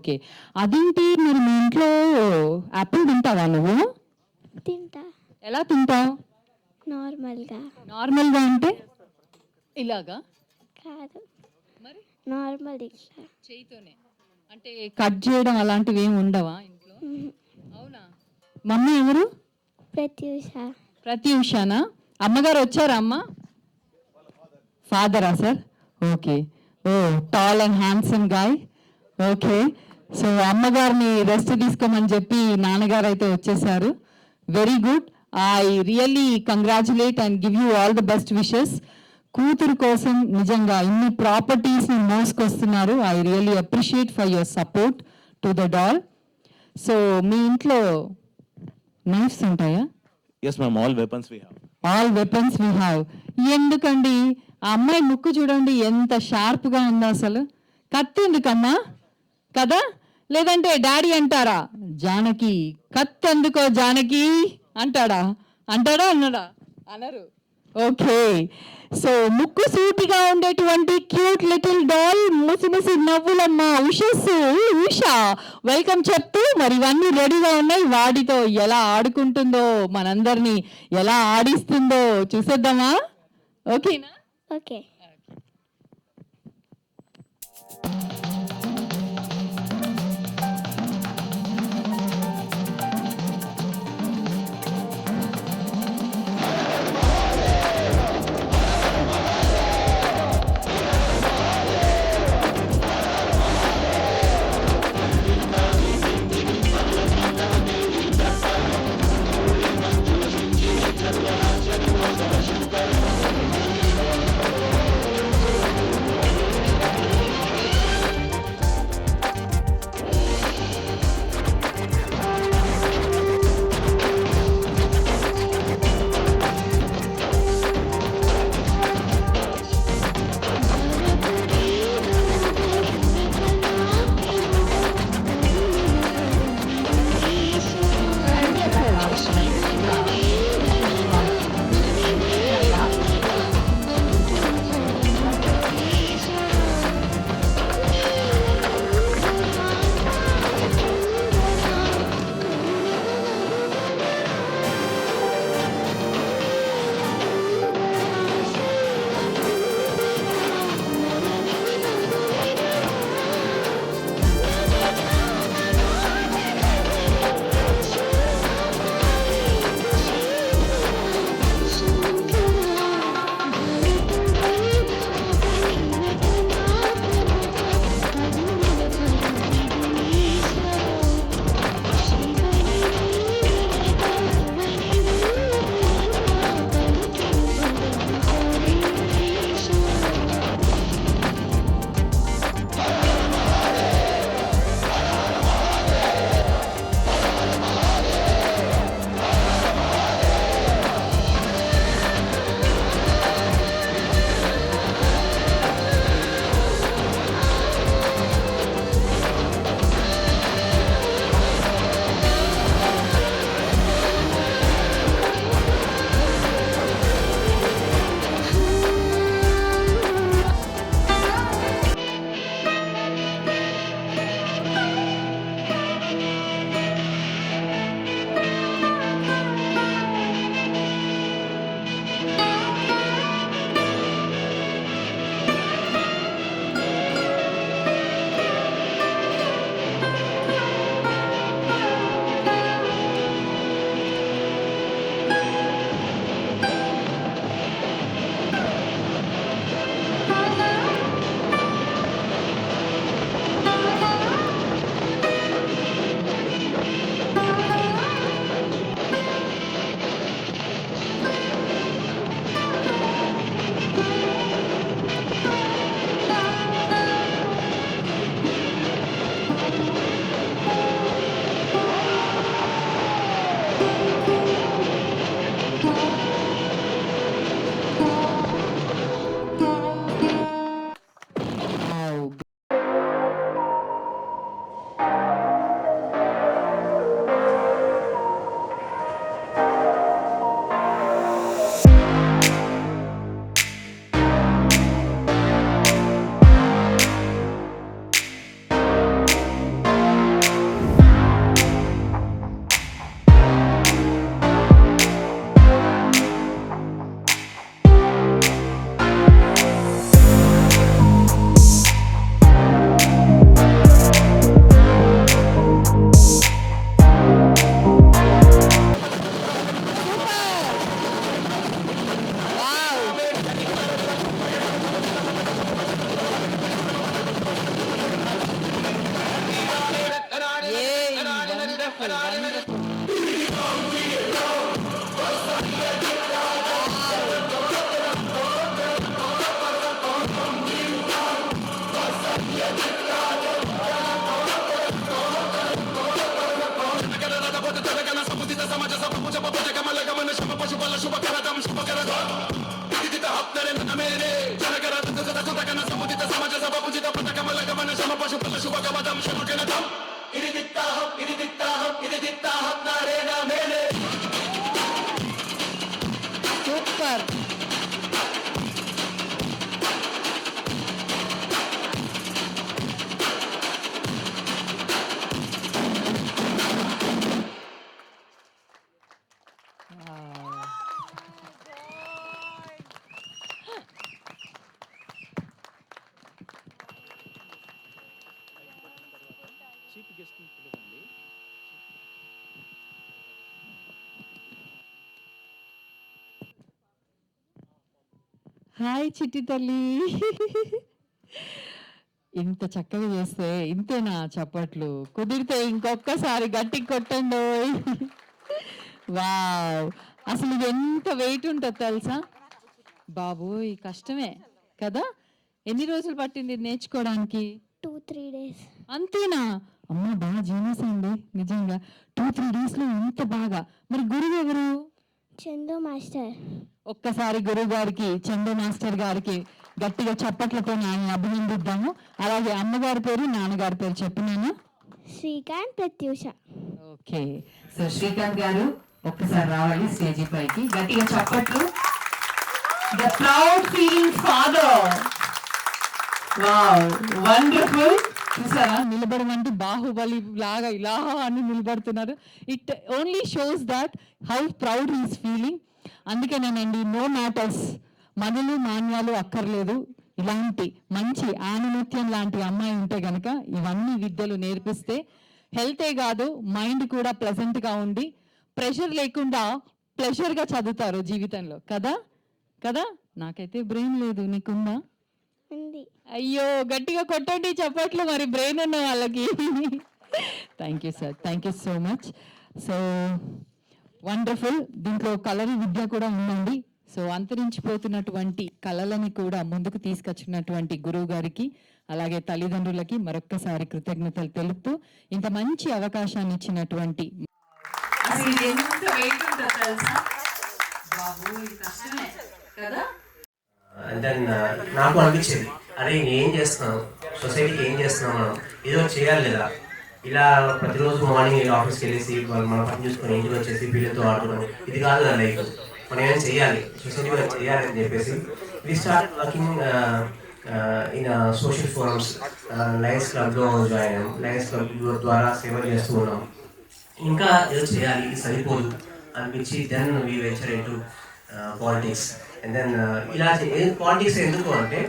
Okay. అదేంటి మరి మీ ఇంట్లో యాపిల్ తింటావా నువ్వు? తింటా ఎలా తింటావు? నార్మల్గా. నార్మల్గా అంటే ఇలాగా? కాదు, మరి నార్మల్ ఇట్లా. చేయితోనే అంటే కట్ చేయడం అలాంటివి ఏమి ఉండవా ఇంట్లో? అవునా? మమ్మీ ఎవరు? ప్రత్యూష. ప్రత్యూషానా? అమ్మగారు వచ్చారా అమ్మ? ఫాదరా sir? Okay. Oh tall and handsome guy. Okay. So అమ్మగారిని రెస్ట్ తీసుకోమని చెప్పి నాన్నగారు అయితే వచ్చేసారు. Very good. I really congratulate and give you all the best wishes. కూతురు కోసం నిజంగా ఇన్ని ప్రాపర్టీస్ని మోసుకొస్తున్నారు. I really appreciate for your support to the doll. So మీ ఇంట్లో నైఫ్స్ ఉంటాయా? Yes, ma'am. All weapons we have. All weapons we have. ఎందుకండి ఆ అమ్మాయి ముక్కు చూడండి ఎంత షార్ప్గా ఉందో అసలు. కత్తి ఎందుకమ్మా కదా? లేదంటే డాడీ అంటారా జానకి కత్తి ఎందుకో జానకి అంటాడా? అంటాడా అన్నాడా? అనరు. ఓకే. సో ముక్కు సూటిగా ఉండేటువంటి క్యూట్ లిటిల్ డాల్, ముసి నవ్వులమ్మ ఉషా వెల్కమ్ చెప్తూ మరి ఇవన్నీ రెడీగా ఉన్నాయి. వాటితో ఎలా ఆడుకుంటుందో మనందరినీ ఎలా ఆడిస్తుందో చూసేద్దామా? ఓకేనా? ఓకే. సూపర్. హాయ్ చిట్టి తల్లి. ఇంత చక్కగా చేస్తే ఇంతేనా చప్పట్లు? కుదిరితే ఇంకొక్కసారి గట్టిగా కొట్టండి. వావ్, అసలు ఎంత వెయిట్ ఉంటుంది తెలుసా బాబోయ్, కష్టమే కదా. ఎన్ని రోజులు పట్టింది ఇది నేర్చుకోవడానికి? 2-3 days. అంతేనా? అమ్మ బాగా జీనియస్ అండి నిజంగా. 2-3 డేస్లో ఇంత బాగా. మరి గురువు ఎవరు? చందు మాస్టర్. ఒక్కసారి గురువు గారికి, చందు మాస్టర్ గారికి గట్టిగా చప్పట్లతో ఆయన అభినందిద్దాము. అలాగే అమ్మగారి పేరు, నాన్నగారి పేరు చెప్పినాను. శ్రీకాంత్, ప్రత్యూష. ఓకే, సో శ్రీకాంత్ గారు ఒక్కసారి రావాలి స్టేజీ పైకి. గట్టిగా చప్పట్లు. The proud feeling father. Wow, wonderful. చూసారా, నిలబడమంటే బాహుబలి లాగా ఇలా అని నిలబడుతున్నారు. It only shows that how proud he's feeling. అందుకేనేనండి, నో మ్యాటర్స్, మనలు మాన్యాలు అక్కర్లేదు. ఇలాంటి మంచి ఆణిముత్యం లాంటి అమ్మాయి ఉంటే గనక ఇవన్నీ విద్యలు నేర్పిస్తే హెల్తే కాదు, మైండ్ కూడా ప్లెజెంట్గా ఉండి ప్రెషర్ లేకుండా ప్లెజర్గా చదువుతారు జీవితంలో. కదా కదా. నాకైతే బ్రెయిన్ లేదు, నీకుందా? ఉంది. అయ్యో, గట్టిగా కొట్టండి చప్పట్లు మరి బ్రెయిన్ ఉన్న వాళ్ళకి. Thank you sir, thank you so much. So wonderful. దీంట్లో కలరి విద్య కూడా ఉందండి. సో అంతరించిపోతున్నటువంటి కళలని కూడా ముందుకు తీసుకొచ్చినటువంటి గురువు గారికి, అలాగే తల్లిదండ్రులకి మరొక్కసారి కృతజ్ఞతలు తెలుపుతూ ఇంత మంచి అవకాశాన్ని ఇచ్చినటువంటి నాకు అనిపించేది, అరే ఏం చేస్తున్నాం, సొసైటీకి ఏం చేస్తున్నాం, మనం ఏదో చేయాలి కదా. ఇలా ప్రతిరోజు మార్నింగ్ ఆఫీస్కి వెళ్ళేసి మనం పని చూసుకొని ఇంటికి వచ్చేసి పిల్లలతో ఆడుకోవడం ఇది కాదు కదా లైఫ్. మనం ఏం చేయాలి, సొసైటీ మనం చేయాలి అని చెప్పేసి we start working in social forums. Lions క్లబ్లో జాయిన్ అయ్యాం. లయన్స్ క్లబ్ ద్వారా సేవ చేస్తూ ఉన్నాం. ఇంకా ఏదో చేయాలి, ఇది సరిపోదు అనిపించి then we venture into politics. And then ఇలా పాలిటిక్స్ ఎందుకు అంటే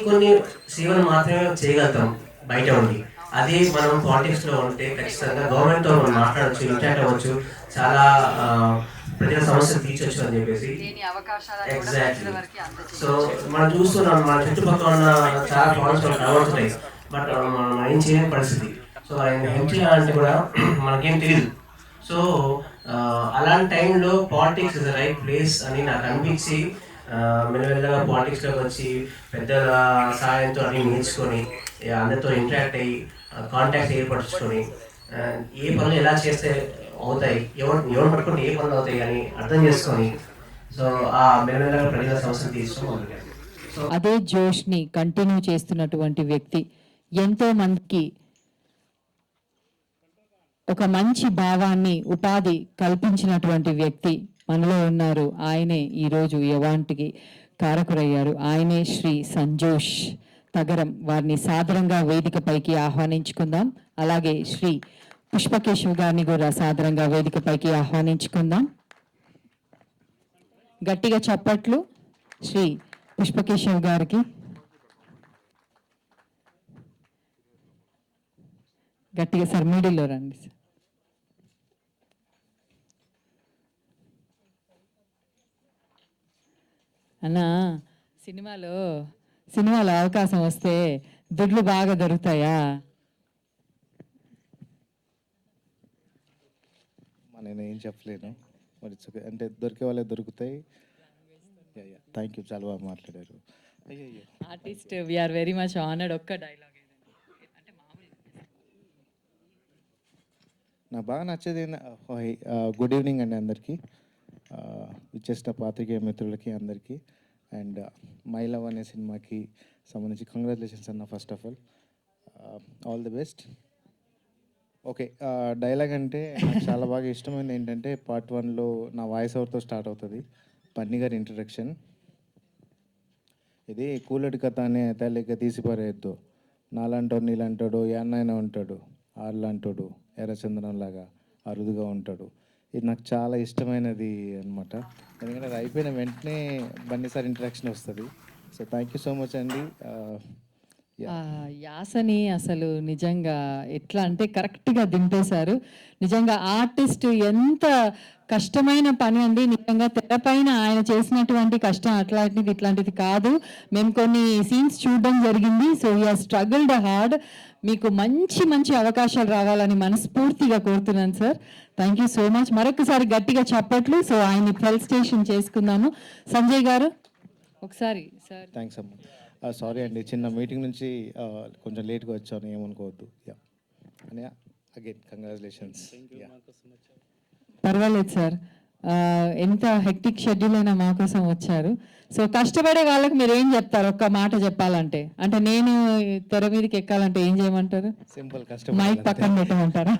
కొన్ని సేవలు మాత్రమే చేయగలుగుతాం బయట ఉండి. అదే మనం పాలిటిక్స్లో ఉంటే ఖచ్చితంగా గవర్నమెంట్తో మనం మాట్లాడవచ్చు, ఇంటరాక్ట్ అవ్వచ్చు, చాలా ప్రజల సమస్యలు తీర్చొచ్చు అని చెప్పేసి. ఎగ్జాక్ట్లీ. సో మనం చూస్తున్నాం, మన చుట్టుపక్కల ఉన్న చాలా ప్రాబ్లమ్స్ మనకు కనబడుతున్నాయి, బట్ మనం ఏం చేయని పరిస్థితి. సో ఆయన హెల్ప్ చేయాలంటే కూడా మనకేం తెలియదు. సో అలాంటి టైంలో politics is the right place అని నాకు అనిపించి మెల్లమెల్లగా పాలిటిక్స్లోకి వచ్చి పెద్దల సహాయంతో అన్ని నేర్చుకొని అందరితో ఇంటరాక్ట్ అయ్యి కాంటాక్ట్ ఏర్పరచుకొని ఏ పనులు ఎలా చేస్తే అవుతాయి, ఎవరు పట్టుకుంటే ఏ పనులు అవుతాయి అని అర్థం చేసుకొని సో ఆ మెల్లమెల్లగా ప్రజల సమస్యలు తీసుకోవాలి. సో అదే జోష్ని కంటిన్యూ చేస్తున్నటువంటి వ్యక్తి, ఎంతో మందికి ఒక మంచి భావాన్ని, ఉపాధి కల్పించినటువంటి వ్యక్తి మనలో ఉన్నారు. ఆయనే ఈరోజు యవాంటికి కారకురయ్యారు. ఆయనే శ్రీ సంజోష్ తగరం. వారిని సాదరంగా వేదికపైకి ఆహ్వానించుకుందాం. అలాగే శ్రీ పుష్పకేశవ్ గారిని కూడా సాదరంగా వేదికపైకి ఆహ్వానించుకుందాం. గట్టిగా చప్పట్లు శ్రీ పుష్పకేశవ్ గారికి. గట్టిగా సార్, మీడిల్లో రండి సార్. అన్నా, సినిమాలో అవకాశం వస్తే దుడ్లు బాగా దొరుకుతాయా? నేను ఏం చెప్పలేను. మరి అంటే దొరికే వాళ్ళే దొరుకుతాయి. థ్యాంక్ యూ, చాలా బాగా మాట్లాడారు. అయ్యో artist we're very much honoured. ఒక్క డైలాగ్ నాకు బాగా నచ్చేది గుడ్ ఈవినింగ్ అండి అందరికీ, ఇచ్చేసిన పాత్రికేయ మిత్రులకి అందరికీ. అండ్ మై లవ్ అనే సినిమాకి సంబంధించి కంగ్రాచులేషన్స్ అన్న. First of all the best. Okay, dialogue అంటే నాకు చాలా బాగా ఇష్టమైంది ఏంటంటే పార్ట్ 1లో నా వాయిస్ ఓవర్తో స్టార్ట్ అవుతుంది. పన్ని గారి ఇంట్రడక్షన్. ఇది కూలడి కథ అనే తల్లిక తీసిపారేయద్దు, నాలాంటోడు నీలాంటాడు యాన్నైనా ఉంటాడు, ఆళ్ళంటాడు ఎర్రచందనంలాగా అరుదుగా ఉంటాడు. ఇది నాకు చాలా ఇష్టమైనది అనమాట. ఎందుకంటే అది అయిపోయిన వెంటనే బన్నీ సార్ ఇంట్రడక్షన్ వస్తుంది. So thank you so much అండి. యాసని అసలు నిజంగా ఎట్లా అంటే కరెక్ట్గా దింపేశారు. నిజంగా ఆర్టిస్ట్ ఎంత కష్టమైన పని అండి. నిజంగా తెరపైన ఆయన చేసినటువంటి కష్టం అట్లాంటిది ఇట్లాంటిది కాదు. మేము కొన్ని సీన్స్ చూడడం జరిగింది. So you struggled hard. మీకు మంచి మంచి అవకాశాలు రావాలని మనస్ఫూర్తిగా కోరుతున్నాను sir. Thank you so much. మరొకసారి గట్టిగా చప్పట్లు. సో ఆయన్ని ఫెలిసిటేషన్ చేసుకుందాము. సంజయ్ గారు ఒకసారి సార్. థ్యాంక్స్ అమ్మ. సారీ అండి, చిన్న మీటింగ్ నుంచి కొంచెం లేట్గా వచ్చాను, ఏమనుకోవద్దు. అని అగైన్ కంగ్రాచులేషన్స్. పర్వాలేదు సార్, ఎంత హెక్టిక్ షెడ్యూల్ అయినా మా కోసం వచ్చారు. సో కష్టపడే వాళ్ళకి మీరు ఏం చెప్తారు? ఒక్క మాట చెప్పాలంటే, అంటే నేను తెర మీదకి ఎక్కాలంటే ఏం చేయమంటారు? సింపుల్, కష్టం. మైక్ పక్కన పెట్టమంటారా?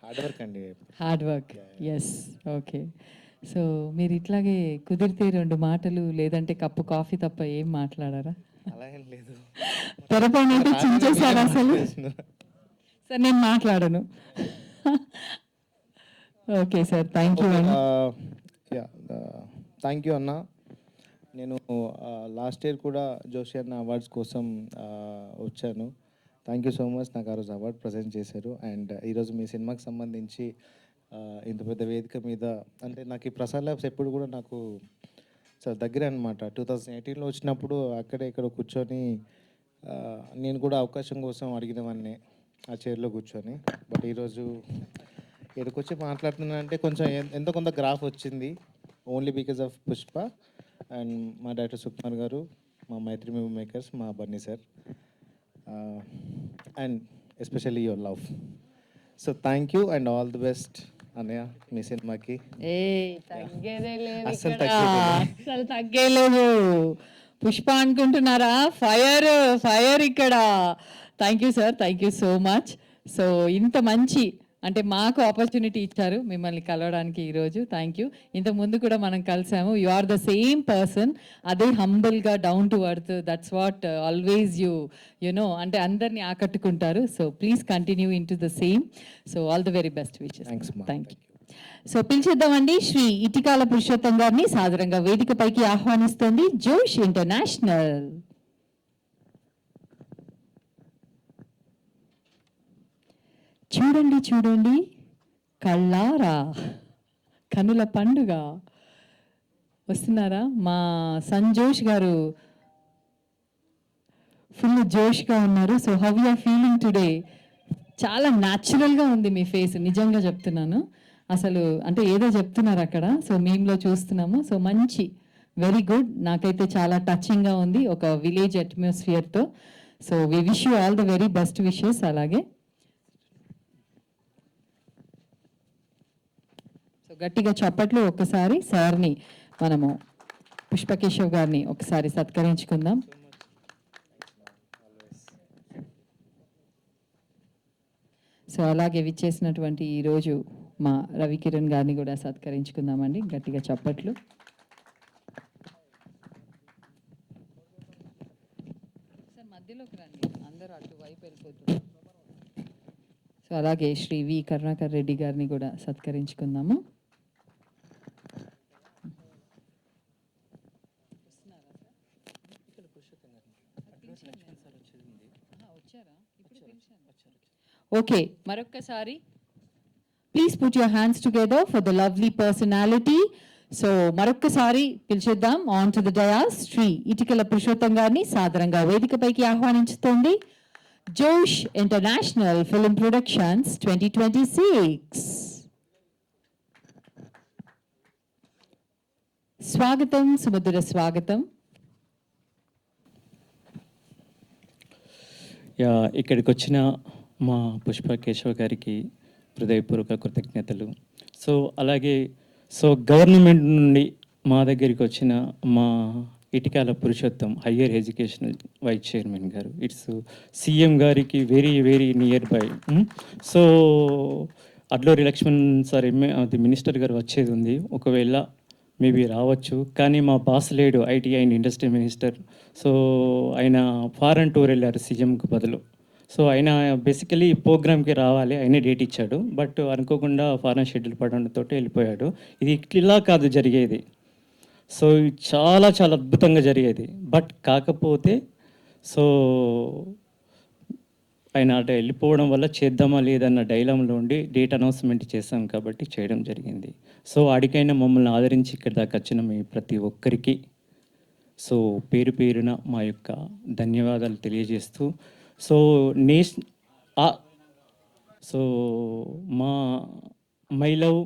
హార్డ్ వర్క్ అండి. Hard work, yes. Okay. So మీరు ఇట్లాగే కుదిరితే 2 మాటలు లేదంటే కప్పు కాఫీ తప్ప ఏం మాట్లాడారా? అలా ఏం లేదు. తెరపైన చించేశారు అసలు. సార్ నేను మాట్లాడను. ఓకే సార్, థ్యాంక్ యూ అన్న. థ్యాంక్ యూ అన్న. నేను లాస్ట్ ఇయర్ కూడా జోషి అన్న అవార్డ్స్ కోసం వచ్చాను. థ్యాంక్ యూ సో మచ్, నాకు ఆ రోజు అవార్డ్ ప్రజెంట్ చేశారు. అండ్ ఈరోజు మీ సినిమాకి సంబంధించి ఇంత పెద్ద వేదిక మీద, అంటే నాకు ఈ ప్రసాద్ ల్యాబ్స్ ఎప్పుడు కూడా నాకు చాలా దగ్గర అనమాట. 2018లో వచ్చినప్పుడు అక్కడే ఇక్కడ కూర్చొని నేను కూడా అవకాశం కోసం అడిగినవన్నీ ఆ చైర్లో కూర్చొని. బట్ ఈరోజు ఇక్కడికి వచ్చి మాట్లాడుతున్నానంటే కొంచెం ఎంతో కొంత గ్రాఫ్ వచ్చింది, only because of Pushpa and మా డైరెక్టర్ సుకుమార్ గారు, మా మైత్రి మూవీ మేకర్స్, మా Bunny sir, and especially your love. So thank you and all the best అన్నయ్య మీ సినిమాకి. అసలు తగ్గేలేదు. పుష్ప అనుకుంటున్నారా? ఫైర్ ఫైర్ ఇక్కడ. Thank you sir, thank you so much. So ఇంత మంచి అంటే మాకు ఆపర్చునిటీ ఇచ్చారు మిమ్మల్ని కలవడానికి ఈరోజు. Thank you. ఇంత ముందు కూడా మనం కలిసాము. You are the same person. అదే హంబుల్గా, down to earth. That's what always you know, అంటే అందరినీ ఆకట్టుకుంటారు. So please continue in to the same. So all the very best wishes. Thank you. So పిలిచేద్దామండి శ్రీ ఇటికాల పురుషోత్తం గారిని సాదరంగా వేదికపైకి ఆహ్వానిస్తోంది జోష్ ఇంటర్నేషనల్. చూడండి చూడండి కళ్ళారా, కనుల పండుగ. వస్తున్నారా? మా సంజోష్ గారు ఫుల్ జోష్గా ఉన్నారు. So how you are feeling today? చాలా న్యాచురల్గా ఉంది మీ ఫేస్, నిజంగా చెప్తున్నాను. అసలు అంటే ఏదో చెప్తున్నారు అక్కడ, సో మేంలో చూస్తున్నాము. సో మంచి, వెరీ గుడ్. నాకైతే చాలా టచింగ్గా ఉంది, ఒక విలేజ్ అట్మాస్ఫియర్తో. So we wish you all the very best wishes. అలాగే సో గట్టిగా చప్పట్లు. ఒక్కసారి సార్ని, మనము పుష్పకేశవ్ గారిని ఒకసారి సత్కరించుకుందాం. సో అలాగే విచ్చేసినటువంటి ఈరోజు మా రవికిరణ్ గారిని కూడా సత్కరించుకుందామండి. గట్టిగా చప్పట్లు. సార్ మధ్యలోకి రండి, అందరూ అటువైపు వెళ్ళిపోతున్నారు. సో అలాగే శ్రీ వి కరుణాకర్ రెడ్డి గారిని కూడా సత్కరించుకుందాము. ఓకే, మరొక్కసారి please put your hands together for the lovely personality. So మరొక్కసారి పిలిచేద్దాం on to the dais Shri Itikala Purushottam గారిని సాదరంగా వేదికపైకి ఆహ్వానించుతోంది జోష్ ఇంటర్నేషనల్ ఫిల్మ్ ప్రొడక్షన్స్ 2026. స్వాగతం, సుమధుర స్వాగతం. ఇక్కడికి వచ్చిన మా పుష్ప కేశవ గారికి హృదయపూర్వక కృతజ్ఞతలు. అలాగే గవర్నమెంట్ నుండి మా దగ్గరికి వచ్చిన మా Itikala Purushottam higher education vice chairman garu, it's CM గారికి very very near by. Adluri Laxman sir అది మినిస్టర్ గారు వచ్చేది ఉంది, ఒకవేళ మేబీ రావచ్చు, కానీ మా బాస్ లేడు, ఐటీ అండ్ ఇండస్ట్రీ మినిస్టర్. ఆయన ఫారెన్ టూర్ వెళ్ళారు సీఎంకు బదులు. ఆయన బేసికలీ ప్రోగ్రామ్కి రావాలి, ఆయనే డేట్ ఇచ్చాడు, బట్ అనుకోకుండా ఫారెన్ షెడ్యూల్ పడడంతో వెళ్ళిపోయాడు. ఇది ఇలా కాదు జరిగేది, చాలా చాలా అద్భుతంగా జరిగేది. బట్ కాకపోతే ఆయన అటు వెళ్ళిపోవడం వల్ల చేద్దామా లేదన్న డైలామ్లో ఉండి డేట్ అనౌన్స్మెంట్ చేశాం కాబట్టి చేయడం జరిగింది. ఆడికైనా మమ్మల్ని ఆదరించి ఇక్కడ దాకా వచ్చిన మీ ప్రతి ఒక్కరికి పేరు పేరున మా యొక్క ధన్యవాదాలు తెలియజేస్తూ my love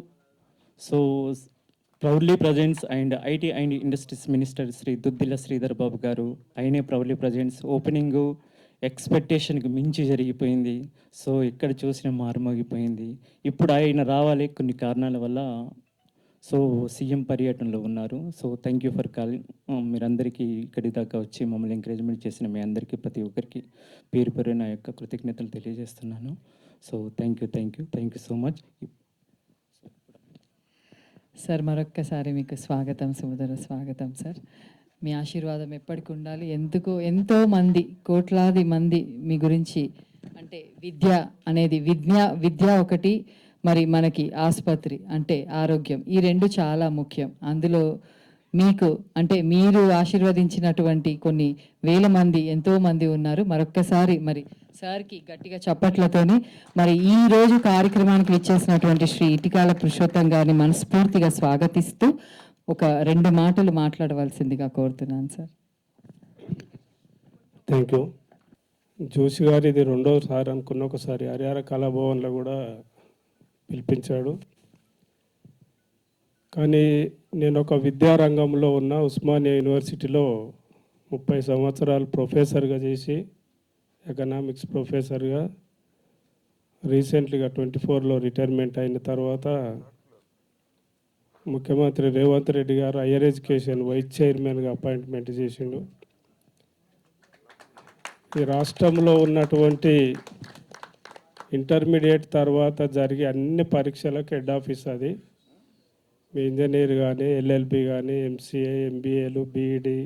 proudly presents and IT and industries minister Shri Duddilla Sridhar Babu గారు, ఆయనే ప్రౌడ్లీ ప్రజెంట్స్. ఓపెనింగు ఎక్స్పెక్టేషన్కి మించి జరిగిపోయింది. ఎక్కడ చూసినా మారుమోగిపోయింది. ఇప్పుడు ఆయన రావాలి, కొన్ని కారణాల వల్ల సీఎం పర్యటనలో ఉన్నారు. Thank you for calling. మీరందరికీ ఇక్కడి దాకా వచ్చి మమ్మల్ని ఎంకరేజ్మెంట్ చేసిన మీ అందరికీ ప్రతి ఒక్కరికి పేరు పేరు నా యొక్క కృతజ్ఞతలు తెలియజేస్తున్నాను. Thank you so much. Sir, మరొక్కసారి మీకు స్వాగతం, సుమధుర స్వాగతం సార్. మీ ఆశీర్వాదం ఎప్పటికి ఉండాలి. ఎంతో మంది, కోట్లాది మంది మీ గురించి, అంటే విద్య అనేది విద్య ఒకటి, మరి మనకి ఆసుపత్రి అంటే ఆరోగ్యం, ఈ రెండు చాలా ముఖ్యం. అందులో మీకు అంటే మీరు ఆశీర్వదించినటువంటి కొన్ని వేల మంది, ఎంతో మంది ఉన్నారు. మరొక్కసారి మరి సార్కి గట్టిగా చప్పట్లతోని మరి ఈ రోజు కార్యక్రమానికి ఇచ్చేసినటువంటి శ్రీ ఇటికాల పురుషోత్తం గారిని మనస్ఫూర్తిగా స్వాగతిస్తూ ఒక 2 మాటలు మాట్లాడవలసిందిగా కోరుతున్నాను సార్. Thank you. జోషి గారు ఇది 2వసారి అనుకున్న, ఒకసారి హరిహర కళాభవన్లో కూడా పిలిపించాడు. కానీ నేను ఒక విద్యారంగంలో ఉన్న ఉస్మానియా యూనివర్సిటీలో 30 సంవత్సరాలు ప్రొఫెసర్గా చేసి, ఎకనామిక్స్ ప్రొఫెసర్గా రీసెంట్లీగా 24లో రిటైర్మెంట్ అయిన తర్వాత ముఖ్యమంత్రి రేవంత్ రెడ్డి గారు హయ్యర్ ఎడ్యుకేషన్ వైస్ చైర్మన్గా అపాయింట్మెంట్ చేసిండు. ఈ రాష్ట్రంలో ఉన్నటువంటి ఇంటర్మీడియట్ తర్వాత జరిగే అన్ని పరీక్షలకు హెడ్ ఆఫీస్ అది. మీ ఇంజనీర్ కానీ, ఎల్ఎల్బి కానీ, ఎంసీఏ, ఎంబీఏలు, బీఈడి,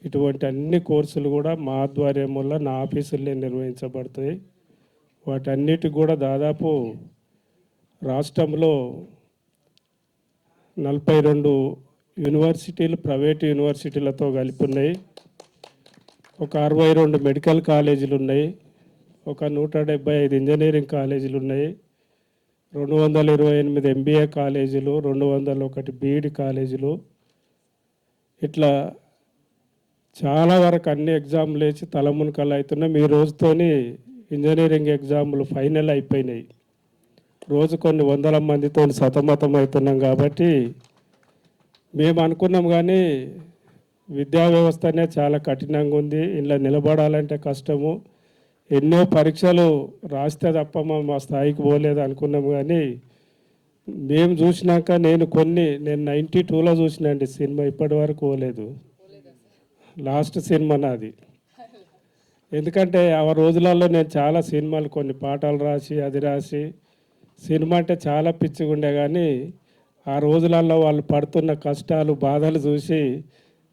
ఇటువంటి అన్ని కోర్సులు కూడా మా ఆధ్వర్యం వల్ల నా ఆఫీసుల్లో నిర్వహించబడతాయి. వాటన్నిటికి కూడా దాదాపు రాష్ట్రంలో 42 యూనివర్సిటీలు ప్రైవేటు యూనివర్సిటీలతో కలిపి ఉన్నాయి. ఒక 62 మెడికల్ కాలేజీలు ఉన్నాయి. ఒక 175 ఇంజనీరింగ్ కాలేజీలు ఉన్నాయి. 228 ఎంబీఏ కాలేజీలు, 201 బీఈడి కాలేజీలు, ఇట్లా చాలా వరకు అన్ని ఎగ్జామ్లు వేసి తలమునకలు అవుతున్నాయి. ఈ రోజుతోని ఇంజనీరింగ్ ఎగ్జామ్లు ఫైనల్ అయిపోయినాయి. రోజు కొన్ని వందల మందితో సతమతం అవుతున్నాం. కాబట్టి మేము అనుకున్నాం, కానీ విద్యా వ్యవస్థనే చాలా కఠినంగా ఉంది, ఇలా నిలబడాలంటే కష్టము, ఎన్నో పరీక్షలు రాస్తే తప్ప మా స్థాయికి పోలేదు అనుకున్నాము. కానీ మేము చూసినాక నేను 92లో చూసినండి సినిమా, ఇప్పటి వరకు పోలేదు. లాస్ట్ సినిమా నాది. ఎందుకంటే ఆ రోజులలో నేను చాలా సినిమాలు, కొన్ని పాటలు రాసి అది రాసి, సినిమా అంటే చాలా పిచ్చిగా ఉండే. కానీ ఆ రోజులలో వాళ్ళు పడుతున్న కష్టాలు, బాధలు చూసి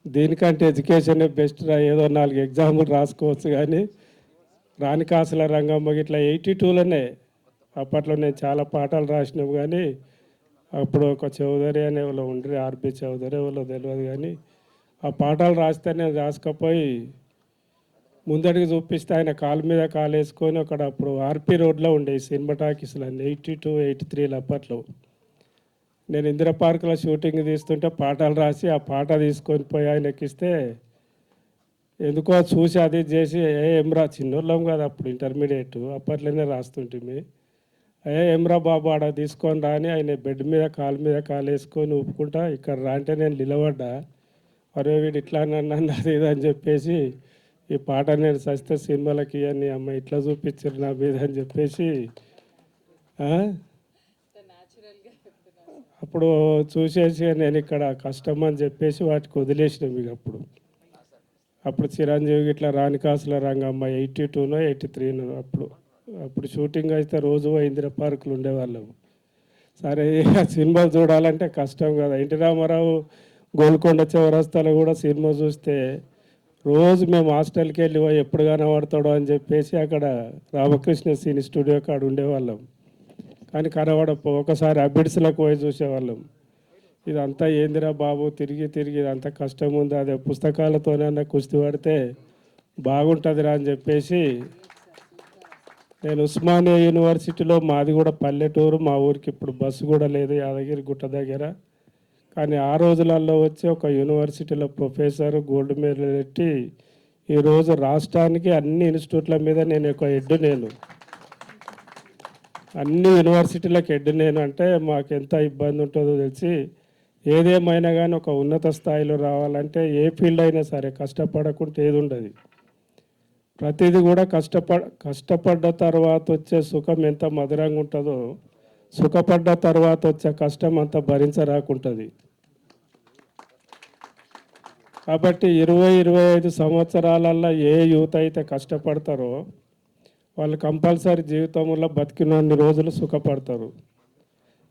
దీనికంటే ఎడ్యుకేషనే బెస్ట్ రా, ఏదో 4 ఎగ్జాములు రాసుకోవచ్చు. కానీ రాణికాసుల రంగమ్మ ఇట్లా 82లోనే అప్పట్లో నేను చాలా పాటలు రాసినాము. కానీ అప్పుడు ఒక చౌదరి అనే వాళ్ళు ఉండ్రి, ఆర్బి చౌదరి వాళ్ళు తెలియదు. కానీ ఆ పాటలు రాస్తే నేను రాసుకపోయి ముందడికి చూపిస్తే ఆయన కాలు మీద కాలు వేసుకొని అక్కడ, అప్పుడు ఆర్పి రోడ్లో ఉండే సినిమా టాకీస్లో 82, 83 అప్పట్లో నేను ఇందిరా పార్క్లో షూటింగ్ తీస్తుంటే పాటలు రాసి ఆ పాట తీసుకొని పోయి ఆయన ఎక్కిస్తే ఎందుకో చూసి అది చేసి ఏం రా, చిన్నోళ్ళం కదా అప్పుడు ఇంటర్మీడియట్, అప్పట్లోనే రాస్తుంటుంది. ఏమ్రా బాబు ఆడ తీసుకొని రా అని ఆయన బెడ్ మీద కాలు వేసుకొని ఊపుకుంటా ఇక్కడ రా అంటే నేను నిలబడ్డా. అరే వీడు ఇట్లా నన్ను అది ఇది అని చెప్పేసి ఈ పాట నేను సస్తే సినిమాలకి అని అమ్మ ఇట్లా చూపించారు నా మీద అని చెప్పేసి అప్పుడు చూసేసి నేను ఇక్కడ కష్టం అని చెప్పేసి వాటికి వదిలేసినాం ఇక అప్పుడు చిరంజీవి ఇట్లా రాణికాసుల రంగమ్మ 82నో 83నో అప్పుడు షూటింగ్ అయితే రోజు ఇందిరా పార్కులు ఉండేవాళ్ళం. సరే ఆ సినిమా చూడాలంటే కష్టం కదా. ఎన్టీ రామారావు గోల్కొండ చౌరస్తాలో కూడా సినిమా చూస్తే రోజు మేము హాస్టల్కి వెళ్ళి ఎప్పుడు కనబడతాడో అని చెప్పేసి అక్కడ రామకృష్ణ సినీ స్టూడియో కాడ ఉండేవాళ్ళం. కానీ కనబడపో ఒకసారి అబిడ్స్లకు పోయి చూసేవాళ్ళం. ఇదంతా ఏందిరా బాబు తిరిగి ఇదంతా కష్టం ఉంది, అదే పుస్తకాలతోనన్నా కుస్తీ పడితే బాగుంటుందిరా అని చెప్పేసి నేను ఉస్మానియా యూనివర్సిటీలో, మాది కూడా పల్లెటూరు, మా ఊరికి ఇప్పుడు బస్సు కూడా లేదు యాదగిరి గుట్ట దగ్గర. కానీ ఆ రోజులలో వచ్చి ఒక యూనివర్సిటీలో ప్రొఫెసర్ గోల్డ్ మెడల్ పెట్టి ఈరోజు రాష్ట్రానికి అన్ని ఇన్స్టిట్యూట్ల మీద నేను ఒక హెడ్, అన్ని యూనివర్సిటీలకు హెడ్ నేను. అంటే మాకు ఎంత ఇబ్బంది ఉంటుందో తెలిసి ఏదేమైనా కానీ ఒక ఉన్నత స్థాయిలో రావాలంటే ఏ ఫీల్డ్ అయినా సరే కష్టపడకుంటే ఏది ఉండదు. ప్రతిదీ కూడా కష్టపడ్డ తర్వాత వచ్చే సుఖం ఎంత మధురంగా ఉంటుందో సుఖపడ్డ తర్వాత వచ్చే కష్టం అంత భరించరాకుంటుంది. కాబట్టి 20-25 సంవత్సరాలల్లో ఏ యూత్ అయితే కష్టపడతారో వాళ్ళు కంపల్సరీ జీవితంలో బతికినన్ని రోజులు సుఖపడతారు.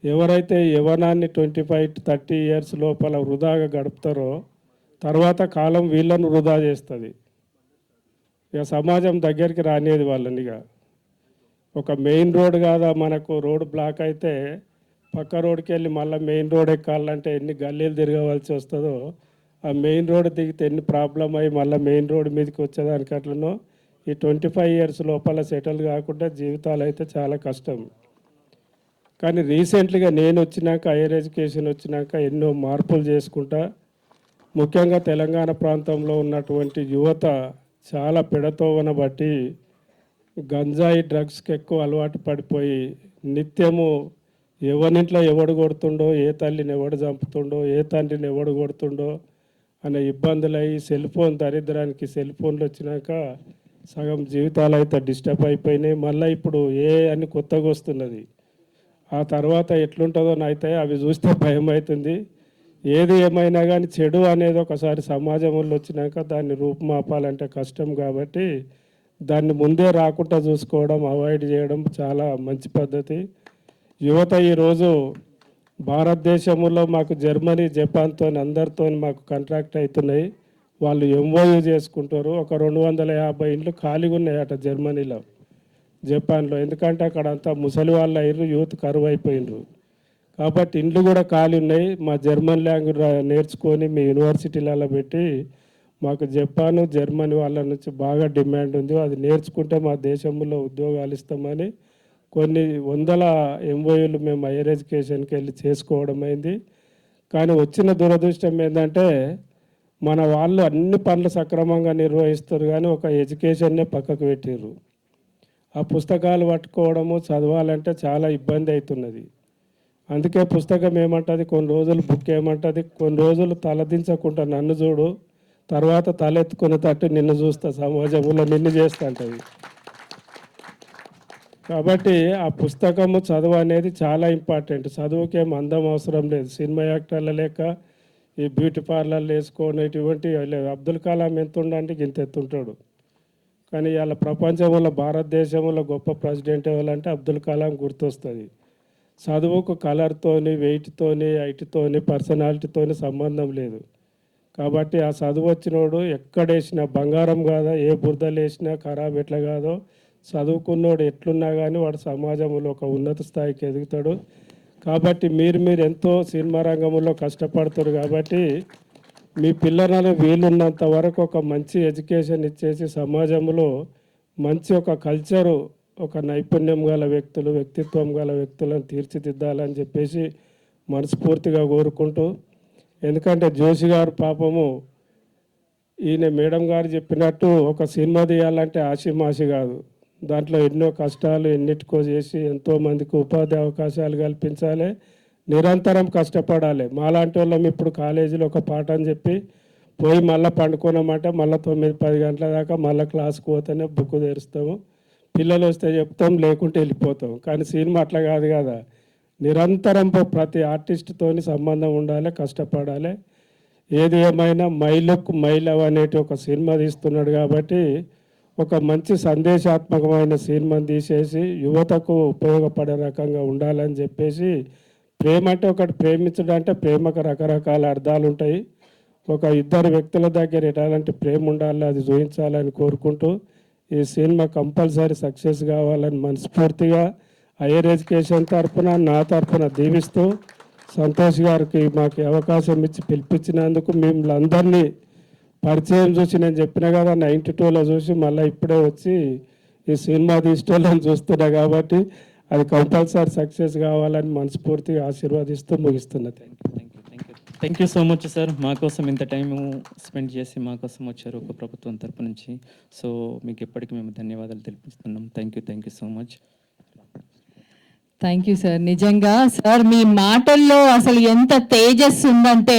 ఎవరైతే యవ్వనాన్ని 25-30 ఇయర్స్ లోపల వృధాగా గడుపుతారో తర్వాత కాలం వీళ్ళను వృధా చేస్తుంది. ఇక సమాజం దగ్గరికి రానిది వాళ్ళని. ఇక ఒక మెయిన్ రోడ్ కాదా మనకు, రోడ్ బ్లాక్ అయితే పక్క రోడ్కి వెళ్ళి మళ్ళీ మెయిన్ రోడ్ ఎక్కాలంటే ఎన్ని గల్లీలు తిరగవలసి వస్తుందో, ఆ మెయిన్ రోడ్ దిగితే ఎన్ని ప్రాబ్లం అయ్యి మళ్ళీ మెయిన్ రోడ్ మీదకి వచ్చేదానికి అట్లనో ఈ 25 ఇయర్స్ లోపల సెటిల్ కాకుండా జీవితాలు అయితే చాలా కష్టం. కానీ రీసెంట్లీగా నేను వచ్చినాక, హైయర్ ఎడ్యుకేషన్ వచ్చినాక ఎన్నో మార్పులు చేసుకుంటా, ముఖ్యంగా తెలంగాణ ప్రాంతంలో ఉన్నటువంటి యువత చాలా పెడతోవన బట్టి గంజాయి డ్రగ్స్కి ఎక్కువ అలవాటు పడిపోయి నిత్యము ఎవరింట్లో ఎవడు కొడుతుండో, ఏ తల్లిని ఎవడు చంపుతుండో, ఏ తండ్రిని ఎవడు కొడుతుండో అనే ఇబ్బందులు అయ్యి సెల్ ఫోన్ దరిద్రానికి సెల్ ఫోన్లు వచ్చినాక సగం జీవితాలు అయితే డిస్టర్బ్ అయిపోయినాయి. మళ్ళీ ఇప్పుడు అని కొత్తగా వస్తున్నది. ఆ తర్వాత ఎట్లుంటుందో అయితే అవి చూస్తే భయం అవుతుంది. ఏది ఏమైనా కానీ చెడు అనేది ఒకసారి సమాజంలో వచ్చినాక దాన్ని రూపుమాపాలంటే కష్టం. కాబట్టి దాన్ని ముందే రాకుండా చూసుకోవడం, అవాయిడ్ చేయడం చాలా మంచి పద్ధతి. యువత ఈరోజు భారతదేశంలో మాకు జర్మనీ, జపాన్తో అందరితో మాకు కాంట్రాక్ట్ అవుతున్నాయి. వాళ్ళు ఎంఓయూ చేసుకుంటారు. ఒక 250 ఇండ్లు ఖాళీగా ఉన్నాయట జర్మనీలో, జపాన్లో. ఎందుకంటే అక్కడ అంతా ముసలి వాళ్ళు అయ్యారు, యూత్ కరువు అయిపోయినారు. కాబట్టి ఇండ్లు కూడా ఖాళీ ఉన్నాయి. మా జర్మన్ లాంగ్వేజ్ నేర్చుకొని మీ యూనివర్సిటీలలో పెట్టి మాకు జపాను, జర్మనీ వాళ్ళ నుంచి బాగా డిమాండ్ ఉంది. అది నేర్చుకుంటే మా దేశంలో ఉద్యోగాలు ఇస్తామని కొన్ని వందల ఎంఓయూలు మేము హైయర్ ఎడ్యుకేషన్కి వెళ్ళి చేసుకోవడం అయింది. కానీ వచ్చిన దురదృష్టం ఏంటంటే మన వాళ్ళు అన్ని పనులు సక్రమంగా నిర్వహిస్తారు కానీ ఒక ఎడ్యుకేషన్నే పక్కకు పెట్టారు. ఆ పుస్తకాలు పట్టుకోవడము, చదవాలంటే చాలా ఇబ్బంది అవుతున్నది. అందుకే పుస్తకం ఏమంటుంది, కొన్ని రోజులు బుక్ ఏమంటుంది, కొన్ని రోజులు తలదించకుండా నన్ను చూడు, తర్వాత తలెత్తుకున్న తట్టు నిన్ను చూస్తా, సమాజంలో నిన్ను చేస్తా అంటది. కాబట్టి ఆ పుస్తకము చదువు అనేది చాలా ఇంపార్టెంట్. చదువుకేం అందం అవసరం లేదు. సినిమా యాక్టర్ల లేక ఈ బ్యూటీ పార్లర్లు వేసుకునేటువంటి లేదు. అబ్దుల్ కలాం ఎంత ఉండంటే ఇంత ఎత్తుంటాడు. కానీ ఇవాళ ప్రపంచంలో, భారతదేశంలో గొప్ప ప్రెసిడెంట్ ఎవరంటే అబ్దుల్ కలాం గుర్తొస్తుంది. చదువుకు కలర్తోని, వెయిట్తోని, హైట్తోని, పర్సనాలిటీతోని సంబంధం లేదు. కాబట్టి ఆ చదువు వచ్చినోడు ఎక్కడేసినా బంగారం కాదా, ఏ బురదలు వేసినా ఖరాబ్ ఎట్లా కాదో, చదువుకున్నోడు ఎట్లున్నా కానీ వాడు సమాజంలో ఒక ఉన్నత స్థాయికి ఎదుగుతాడు. కాబట్టి మీరు ఎంతో సినిమా రంగంలో కష్టపడతారు. కాబట్టి మీ పిల్లలను వీలున్నంత వరకు ఒక మంచి ఎడ్యుకేషన్ ఇచ్చేసి సమాజంలో మంచి ఒక కల్చరు, ఒక నైపుణ్యం గల వ్యక్తులు, వ్యక్తిత్వం గల వ్యక్తులను తీర్చిదిద్దాలని చెప్పేసి మనస్ఫూర్తిగా కోరుకుంటూ, ఎందుకంటే జోషి గారు పాపము ఈయన మేడం గారు చెప్పినట్టు ఒక సినిమా తీయాలంటే ఆషిమాషి కాదు. దాంట్లో ఎన్నో కష్టాలు ఎన్నిటికో చేసి ఎంతోమందికి ఉపాధి అవకాశాలు కల్పించాలి, నిరంతరం కష్టపడాలి. మాలాంటి వాళ్ళం ఇప్పుడు కాలేజీలో ఒక పాఠం చెప్పి పోయి మళ్ళీ పండుకున్నామంటే మళ్ళీ 9-10 గంటల దాకా మళ్ళీ క్లాస్కి పోతేనే బుక్ తెరుస్తాము. పిల్లలు వస్తే చెప్తాం, లేకుంటే వెళ్ళిపోతాం. కానీ సినిమా అట్లా కాదు కదా, నిరంతరం ప్రతి ఆర్టిస్ట్తోని సంబంధం ఉండాలి, కష్టపడాలి. ఏది ఏమైనా మైలుక్ మైలవ్ అనేటి ఒక సినిమా తీస్తున్నాడు కాబట్టి ఒక మంచి సందేశాత్మకమైన సినిమాని తీసేసి యువతకు ఉపయోగపడే రకంగా ఉండాలని చెప్పేసి, ప్రేమ అంటే ఒకటి ప్రేమించడం అంటే ప్రేమకు రకరకాల అర్థాలు ఉంటాయి. ఒక ఇద్దరు వ్యక్తుల దగ్గర ఎలాంటి ప్రేమ ఉండాలి అది చూపించాలని కోరుకుంటూ ఈ సినిమా కంపల్సరీ సక్సెస్ కావాలని మనస్ఫూర్తిగా హైయర్ ఎడ్యుకేషన్ తరఫున నా తరఫున దీవిస్తూ, సంతోష్ గారికి మాకు అవకాశం ఇచ్చి పిలిపించినందుకు మిమ్మల్ని అందరినీ పరిచయం చూసి నేను చెప్పిన కదా 92లో చూసి మళ్ళీ ఇప్పుడే వచ్చి ఈ సినిమా తీసుకోవాలని చూస్తున్నా కాబట్టి అది కంపల్సరీ సక్సెస్ కావాలని మనస్ఫూర్తిగా ఆశీర్వదిస్తూ ముగిస్తున్నా. Thank you so much sir. మా కోసం ఇంత టైం స్పెండ్ చేసి మా కోసం వచ్చారు ఒక ప్రభుత్వం తరపు నుంచి. సో మీకు ఎప్పటికీ మేము ధన్యవాదాలు తెలిపిస్తున్నాం. Thank you so much. Thank you sir. నిజంగా సార్ మీ మాటల్లో అసలు ఎంత తేజస్సు ఉందంటే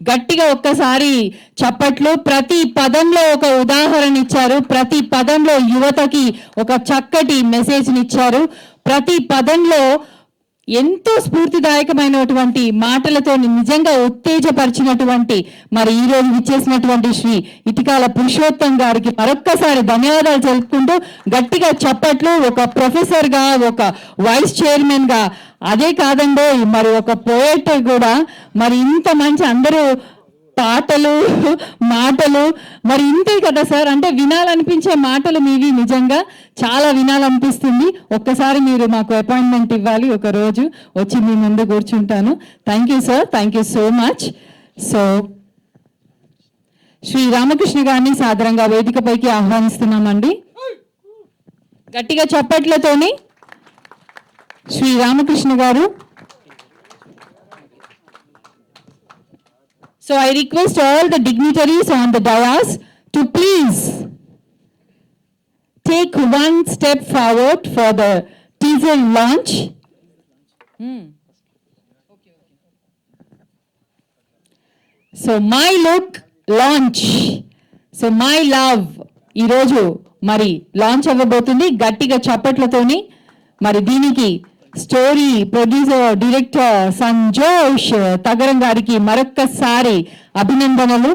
గట్టిగా ఒక్కసారి చప్పట్లు. ప్రతి పదంలో ఒక ఉదాహరణ ఇచ్చారు, ప్రతి పదంలో యువతకి ఒక చక్కటి మెసేజ్ని ఇచ్చారు, ప్రతి పదంలో ఎంతో స్ఫూర్తిదాయకమైనటువంటి మాటలతో నిజంగా ఉత్తేజపరిచినటువంటి మరి ఈ రోజు విచ్చేసినటువంటి శ్రీ ఇటికాల పురుషోత్తం గారికి మరొక్కసారి ధన్యవాదాలు తెలుపుకుంటూ గట్టిగా చప్పట్లు. ఒక ప్రొఫెసర్గా, ఒక వైస్ చైర్మన్గా, అదే కాదండి మరి ఒక పోయట్ కూడా, మరి ఇంత మంచి అందరూ పాటలు మాటలు మరి ఇంతే కదా సార్. అంటే వినాలనిపించే మాటలు మీవి, నిజంగా చాలా వినాలనిపిస్తుంది. ఒక్కసారి మీరు మాకు అపాయింట్మెంట్ ఇవ్వాలి, ఒక రోజు వచ్చి మీ ముందు కూర్చుంటాను. Thank you sir, thank you so much. So Shri Ramakrishna గారిని సాదరంగా వేదికపైకి ఆహ్వానిస్తున్నామండి. గట్టిగా చప్పట్లతోని శ్రీ రామకృష్ణ గారు. So I request all the dignitaries on the dais to please take one step forward for the teaser launch. So my look launch. So my love ఈరోజు మరి launch అవ్వబోతుంది. గట్టిగా చప్పట్లతోని మరి దీనికి story producer director Sanjosh Tagaram గారికి మరొక్కసారి అభినందనలు.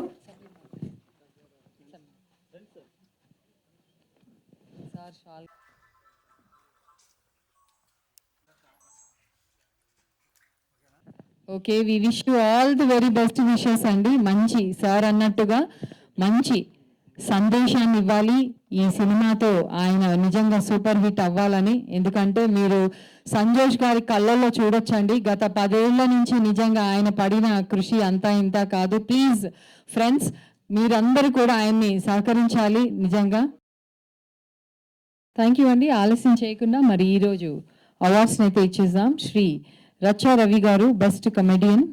Okay, we wish you all the very best wishes అండి. మంచి సార్ అన్నట్టుగా మంచి సందేశాన్ని ఇవ్వాలి ఈ సినిమాతో, ఆయన నిజంగా సూపర్ హిట్ అవ్వాలని. ఎందుకంటే మీరు సంజోష్ గారి కళ్ళల్లో చూడొచ్చండి, గత 10 ఏళ్ల నుంచి నిజంగా ఆయన పడిన కృషి అంతా ఇంత కాదు. ప్లీజ్ ఫ్రెండ్స్, మీరందరూ కూడా ఆయన్ని సహకరించాలి నిజంగా. థ్యాంక్ యూ అండి. ఆలస్యం చేయకుండా మరి ఈరోజు అవార్డ్స్ని అయితే ఇచ్చేద్దాం. శ్రీ రచ్చా రవి గారు బెస్ట్ కమెడియన్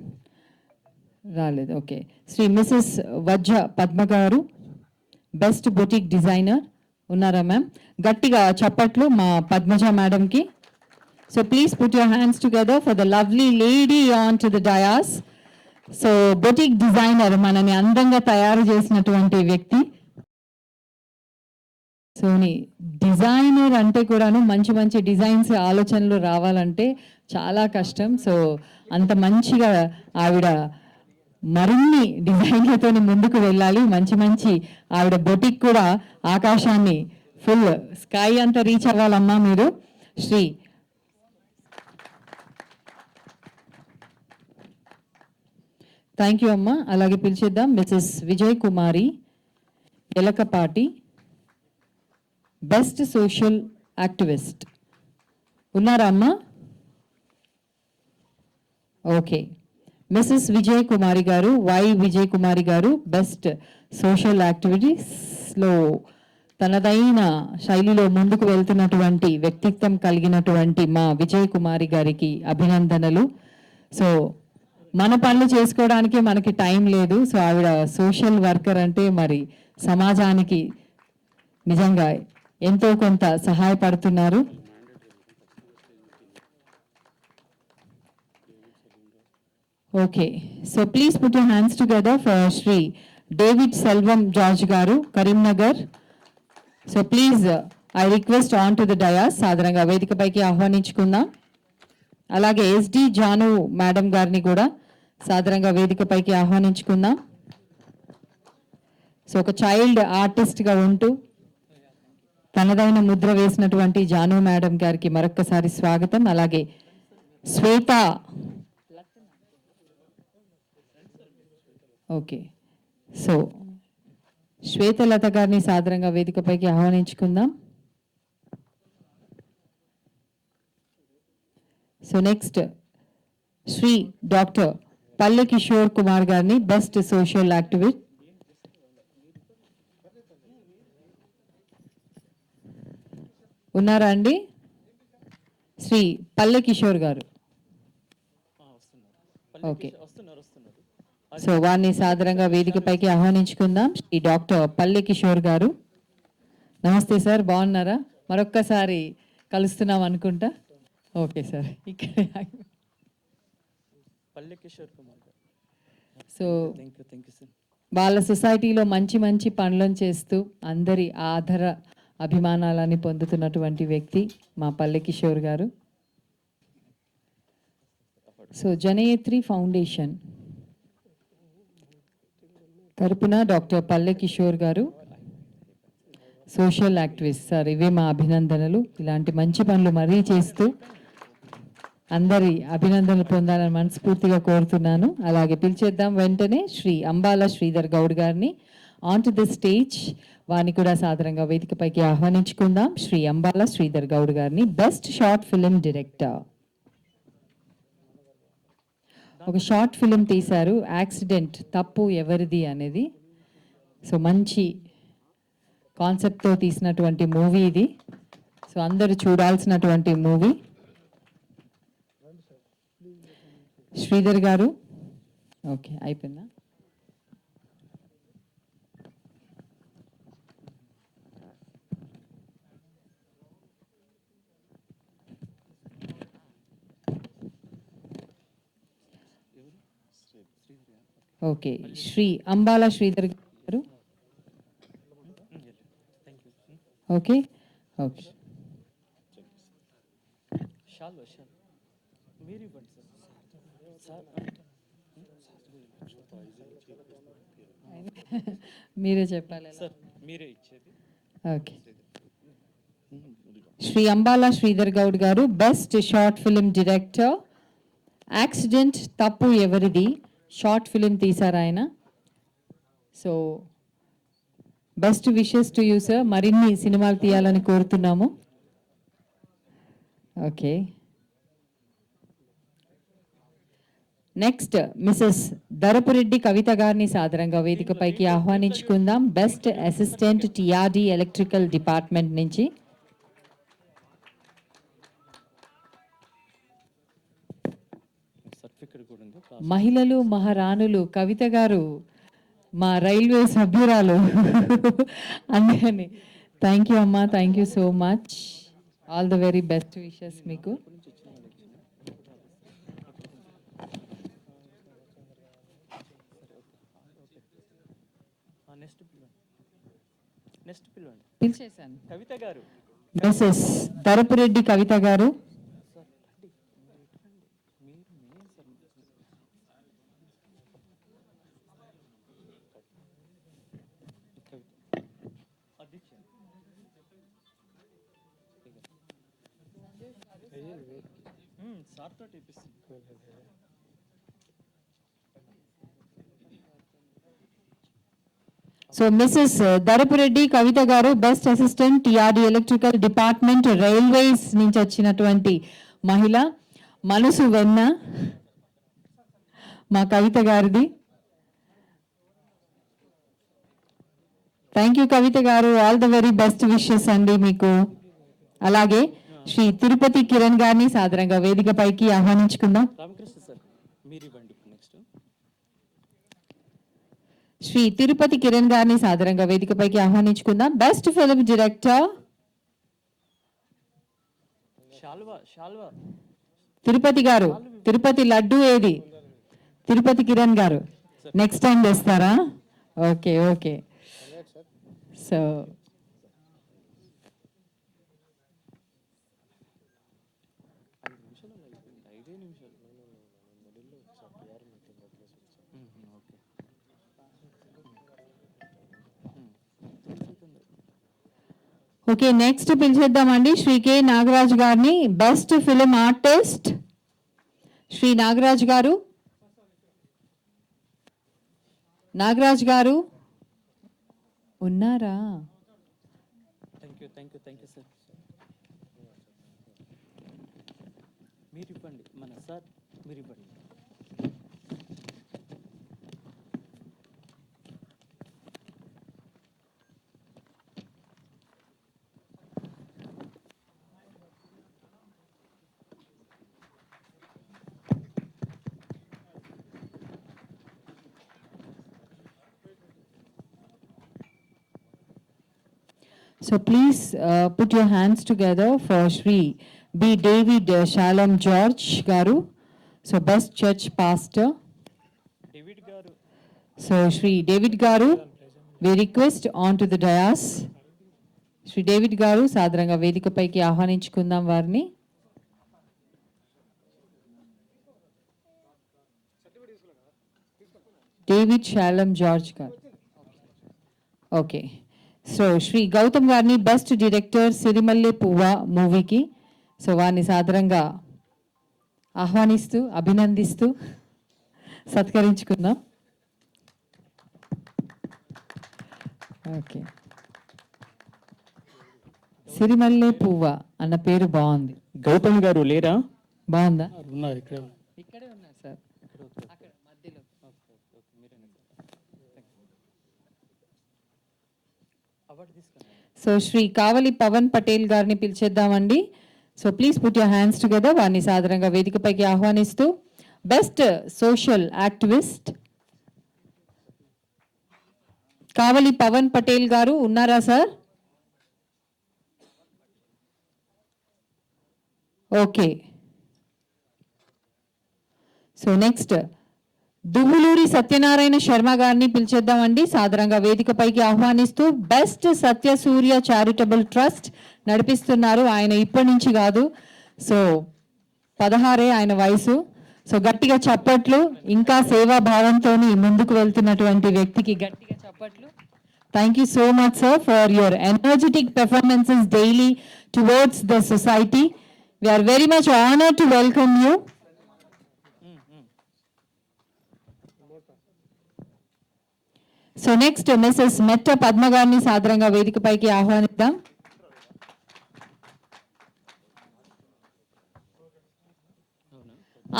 రాలేదు. ఓకే, శ్రీ మిసెస్ వజ్జ పద్మ గారు బెస్ట్ బొటిక్ డిజైనర్ ఉన్నారా మ్యామ్? గట్టిగా చప్పట్లు మా పద్మజ మేడంకి. So please put your hands together for the lovely lady on to the dais. So boutique designer, మనని అందంగా తయారు చేసినటువంటి వ్యక్తి. సోని డిజైనర్ అంటే కూడాను మంచి మంచి డిజైన్స్ ఆలోచనలు రావాలంటే చాలా కష్టం. సో అంత మంచిగా ఆవిడ మరిన్ని డిజైన్లతో ముందుకు వెళ్ళాలి. మంచి మంచి ఆవిడ బొటిక్ కూడా ఆకాశాన్ని ఫుల్ స్కై అంతా రీచ్ అవ్వాలమ్మా మీరు. శ్రీ థ్యాంక్ యూ అమ్మా. అలాగే పిలిచేద్దాం మిసెస్ విజయ్ కుమారి ఎలకపాటి బెస్ట్ సోషల్ యాక్టివిస్ట్ ఉన్నారా అమ్మా? ఓకే, మిసెస్ విజయ్ కుమారి గారు, వై విజయ్ కుమారి గారు బెస్ట్ సోషల్ యాక్టివిటీస్లో తనదైన శైలిలో ముందుకు వెళ్తున్నటువంటి వ్యక్తిత్వం కలిగినటువంటి మా విజయ్ కుమారి గారికి అభినందనలు. సో మన పనులు చేసుకోవడానికి మనకి టైం లేదు. సో ఆవిడ సోషల్ వర్కర్ అంటే మరి సమాజానికి నిజంగా ఎంతో కొంత సహాయపడుతున్నారు. Okay, so please put your hands together for Shri David Selvam George గారు, Karimnagar. So please I request on to the dais, సాధారణంగా వేదికపైకి ఆహ్వానించుకుందాం. అలాగే ఎస్డి జాను మేడం గారిని కూడా సాధారణంగా వేదికపైకి ఆహ్వానించుకుందాం. సో ఒక చైల్డ్ ఆర్టిస్ట్గా ఉంటూ తనదైన ముద్ర వేసినటువంటి జాను మేడం గారికి మరొక్కసారి స్వాగతం. అలాగే శ్వేత, ఓకే, సో శ్వేతలత గారిని సాధారణంగా వేదికపైకి ఆహ్వానించుకుందాం. సో నెక్స్ట్ శ్రీ డాక్టర్ పల్లె కిషోర్ కుమార్ గారిని, బెస్ట్ సోషల్ యాక్టివిస్ట్. ఉన్నారా అండి? శ్రీ పల్లె కిషోర్ గారు. ఓకే, సో వారిని సాధారణంగా వేదికపైకి ఆహ్వానించుకుందాం. శ్రీ డాక్టర్ పల్లె కిషోర్ గారు. నమస్తే సార్, బాగున్నారా? మరొక్కసారి కలుస్తున్నాం అనుకుంటా. ఓకే సార్, ఇక్కడ పల్లె కిషోర్ కుమార్ గారు. So thank you sir. వాళ్ళ సొసైటీలో మంచి మంచి పనులను చేస్తూ అందరి ఆదర అభిమానాలని పొందుతున్నటువంటి వ్యక్తి మా పల్లె కిషోర్ గారు. సో జనయేత్రి ఫౌండేషన్ తరపున డాక్టర్ పల్లె కిషోర్ గారు, సోషల్ యాక్టివిస్ట్. సార్ ఇవే మా అభినందనలు. ఇలాంటి మంచి పనులు మరీ చేస్తూ అందరి అభినందనలు పొందాలని మనస్ఫూర్తిగా కోరుతున్నాను. అలాగే పిలిచేద్దాం వెంటనే శ్రీ అంబాల శ్రీధర్ గౌడ్ గారిని ఆన్ టు ది స్టేజ్. వారిని కూడా సాధారణంగా వేదికపైకి ఆహ్వానించుకుందాం. శ్రీ అంబాల శ్రీధర్ గౌడ్ గారిని, బెస్ట్ షార్ట్ ఫిలిం డైరెక్టర్. ఒక షార్ట్ ఫిలిం తీశారు, యాక్సిడెంట్ తప్పు ఎవరిది అనేది. సో మంచి కాన్సెప్ట్తో తీసినటువంటి మూవీ ఇది. సో అందరూ చూడాల్సినటువంటి మూవీ. శ్రీధర్ గారు, ఓకే అయిపోయిందా? ఓకే, శ్రీ అంబాల శ్రీధర్ గారు. ఓకే ఓకే, మీరు ఇవ్వండి సార్. మీరే చెప్పాలి సార్ మీరే ఇచ్చేది. ఓకే, శ్రీ అంబాల శ్రీధర్ గౌడ్ గారు, best short film director. Accident తప్పు ఎవరిది షార్ట్ ఫిలిం తీశారు ఆయన. So best wishes to you sir. మరిన్ని సినిమాలు తీయాలని కోరుతున్నాము. ఓకే, నెక్స్ట్ మిసెస్ దరపురెడ్డి కవిత గారిని సాదరంగా వేదికపైకి ఆహ్వానించుకుందాం. Best assistant TRD electrical department నుంచి. సర్టిఫికెట్ కూడా ఉంది. మహిళలు మహారాణులు కవిత గారు మా రైల్వే సభ్యురాలు అందుకని థ్యాంక్ యూ అమ్మా, thank you so much. All the very best wishes మీకు. నెక్స్ట్ పిలవండి. పిలిచేశాను. కవిత గారు. మిసెస్ దరపురెడ్డి కవిత గారు. సార్తో టీపిస్తుంది. సో మిసెస్ దరపురెడ్డి కవిత గారు, best assistant TRD electrical department railways నుంచి వచ్చినటువంటి మహిళ. మనసు వెన్న మా కవిత గారిది. థ్యాంక్ యూ కవిత గారు, all the very best wishes అండి మీకు. అలాగే శ్రీ తిరుపతి కిరణ్ గారిని సాదరంగా వేదికపైకి ఆహ్వానించుకుందాం. రామకృష్ణ సార్ మీరు ఇవ్వండి. నెక్స్ట్ శ్రీ తిరుపతి కిరణ్ గారిని సాదరంగా వేదికపైకి ఆహ్వానించుకుందాం. బెస్ట్ ఫిల్మ్ డైరెక్టర్ తిరుపతి గారు, తిరుపతి లడ్డు ఏది? తిరుపతి కిరణ్ గారు నెక్స్ట్ టైం తెస్తారా? Okay okay. So okay, next పిలిచేద్దామండి శ్రీ కె నాగరాజ్ గారిని, best film artist. Shri Nagaraj గారు, నాగరాజ్ గారు ఉన్నారా? Thank you sir. మీరు ఇవ్వండి మన సార్, మీరు ఇవ్వండి. So please put your hands together for Shri B. David Shalom George Garu. So best church pastor. David గారు, So Shri David Garu, we request on to the dais. Shri David Garu సాదరంగా వేదికపైకి ఆహ్వానించుకుందాం వారిని. David షాలం George గారు. Okay. So Shri Gautam గారిని best director సిరిమల్లె పువ్వ మూవీకి, so వారిని సాదరంగా ఆహ్వానిస్తూ అభినందిస్తూ సత్కరించుకుందాం. ఓకే. సిరిమల్లె పువ్వ అన్న పేరు బాగుంది. గౌతమ్ గారు లేరా? బాగుందా? ఉన్నారు ఇక్కడే. ఇక్కడే ఉన్నారు సార్, అక్కడ మధ్యలో. సో శ్రీ కావలి పవన్ పటేల్ గారిని పిలిచేద్దామండి. So please put your hands together. వారిని సాదరంగా వేదికపైకి ఆహ్వానిస్తూ best social activist Kavali Pavan Patel గారు ఉన్నారా sir? Okay. So next Duvvuluri Satyanarayana Sharma గారిని పిలిచేద్దామండి, సాదరంగా వేదికపైకి ఆహ్వానిస్తూ బెస్ట్ సత్యసూర్య చారిటబుల్ ట్రస్ట్ నడిపిస్తున్నారు. ఆయన ఇప్పటి నుంచి కాదు, సో 16 ఆయన వయసు. సో గట్టిగా చప్పట్లు, ఇంకా సేవా భావంతో ముందుకు వెళ్తున్నటువంటి వ్యక్తికి గట్టిగా చప్పట్లు. Thank you so much sir for your energetic performances daily towards the society. We're very much honoured to welcome you. So next Mrs Metta Padma గారిని సాదరంగా వేదికపైకి ఆహ్వానిద్దాం.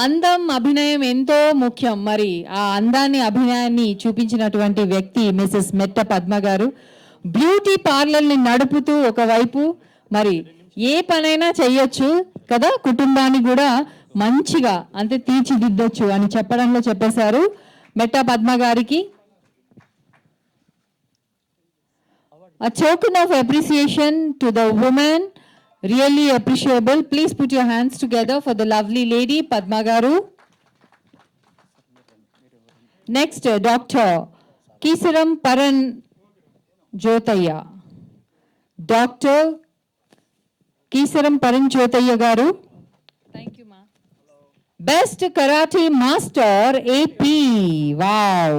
అందం అభినయం ఎంతో ముఖ్యం. మరి ఆ అందాన్ని అభినయాన్ని చూపించినటువంటి వ్యక్తి మిసెస్ మెట్ట పద్మ గారు. బ్యూటీ పార్లర్ని నడుపుతూ ఒకవైపు మరి ఏ పనైనా చెయ్యొచ్చు కదా, కుటుంబాన్ని కూడా మంచిగా అంతే తీర్చిదిద్దొచ్చు అని చెప్పడంలో చెప్పేశారు మెట్ట పద్మ గారికి. A token of appreciation to the woman, really appreciable. Please put your hands together for the lovely lady Padma Garu. Next, Dr. Kisaram Paran Jyotaya. Dr. Kisaram Paran Jyotaya Garu. Thank you, ma. Best Karate Master AP. Wow.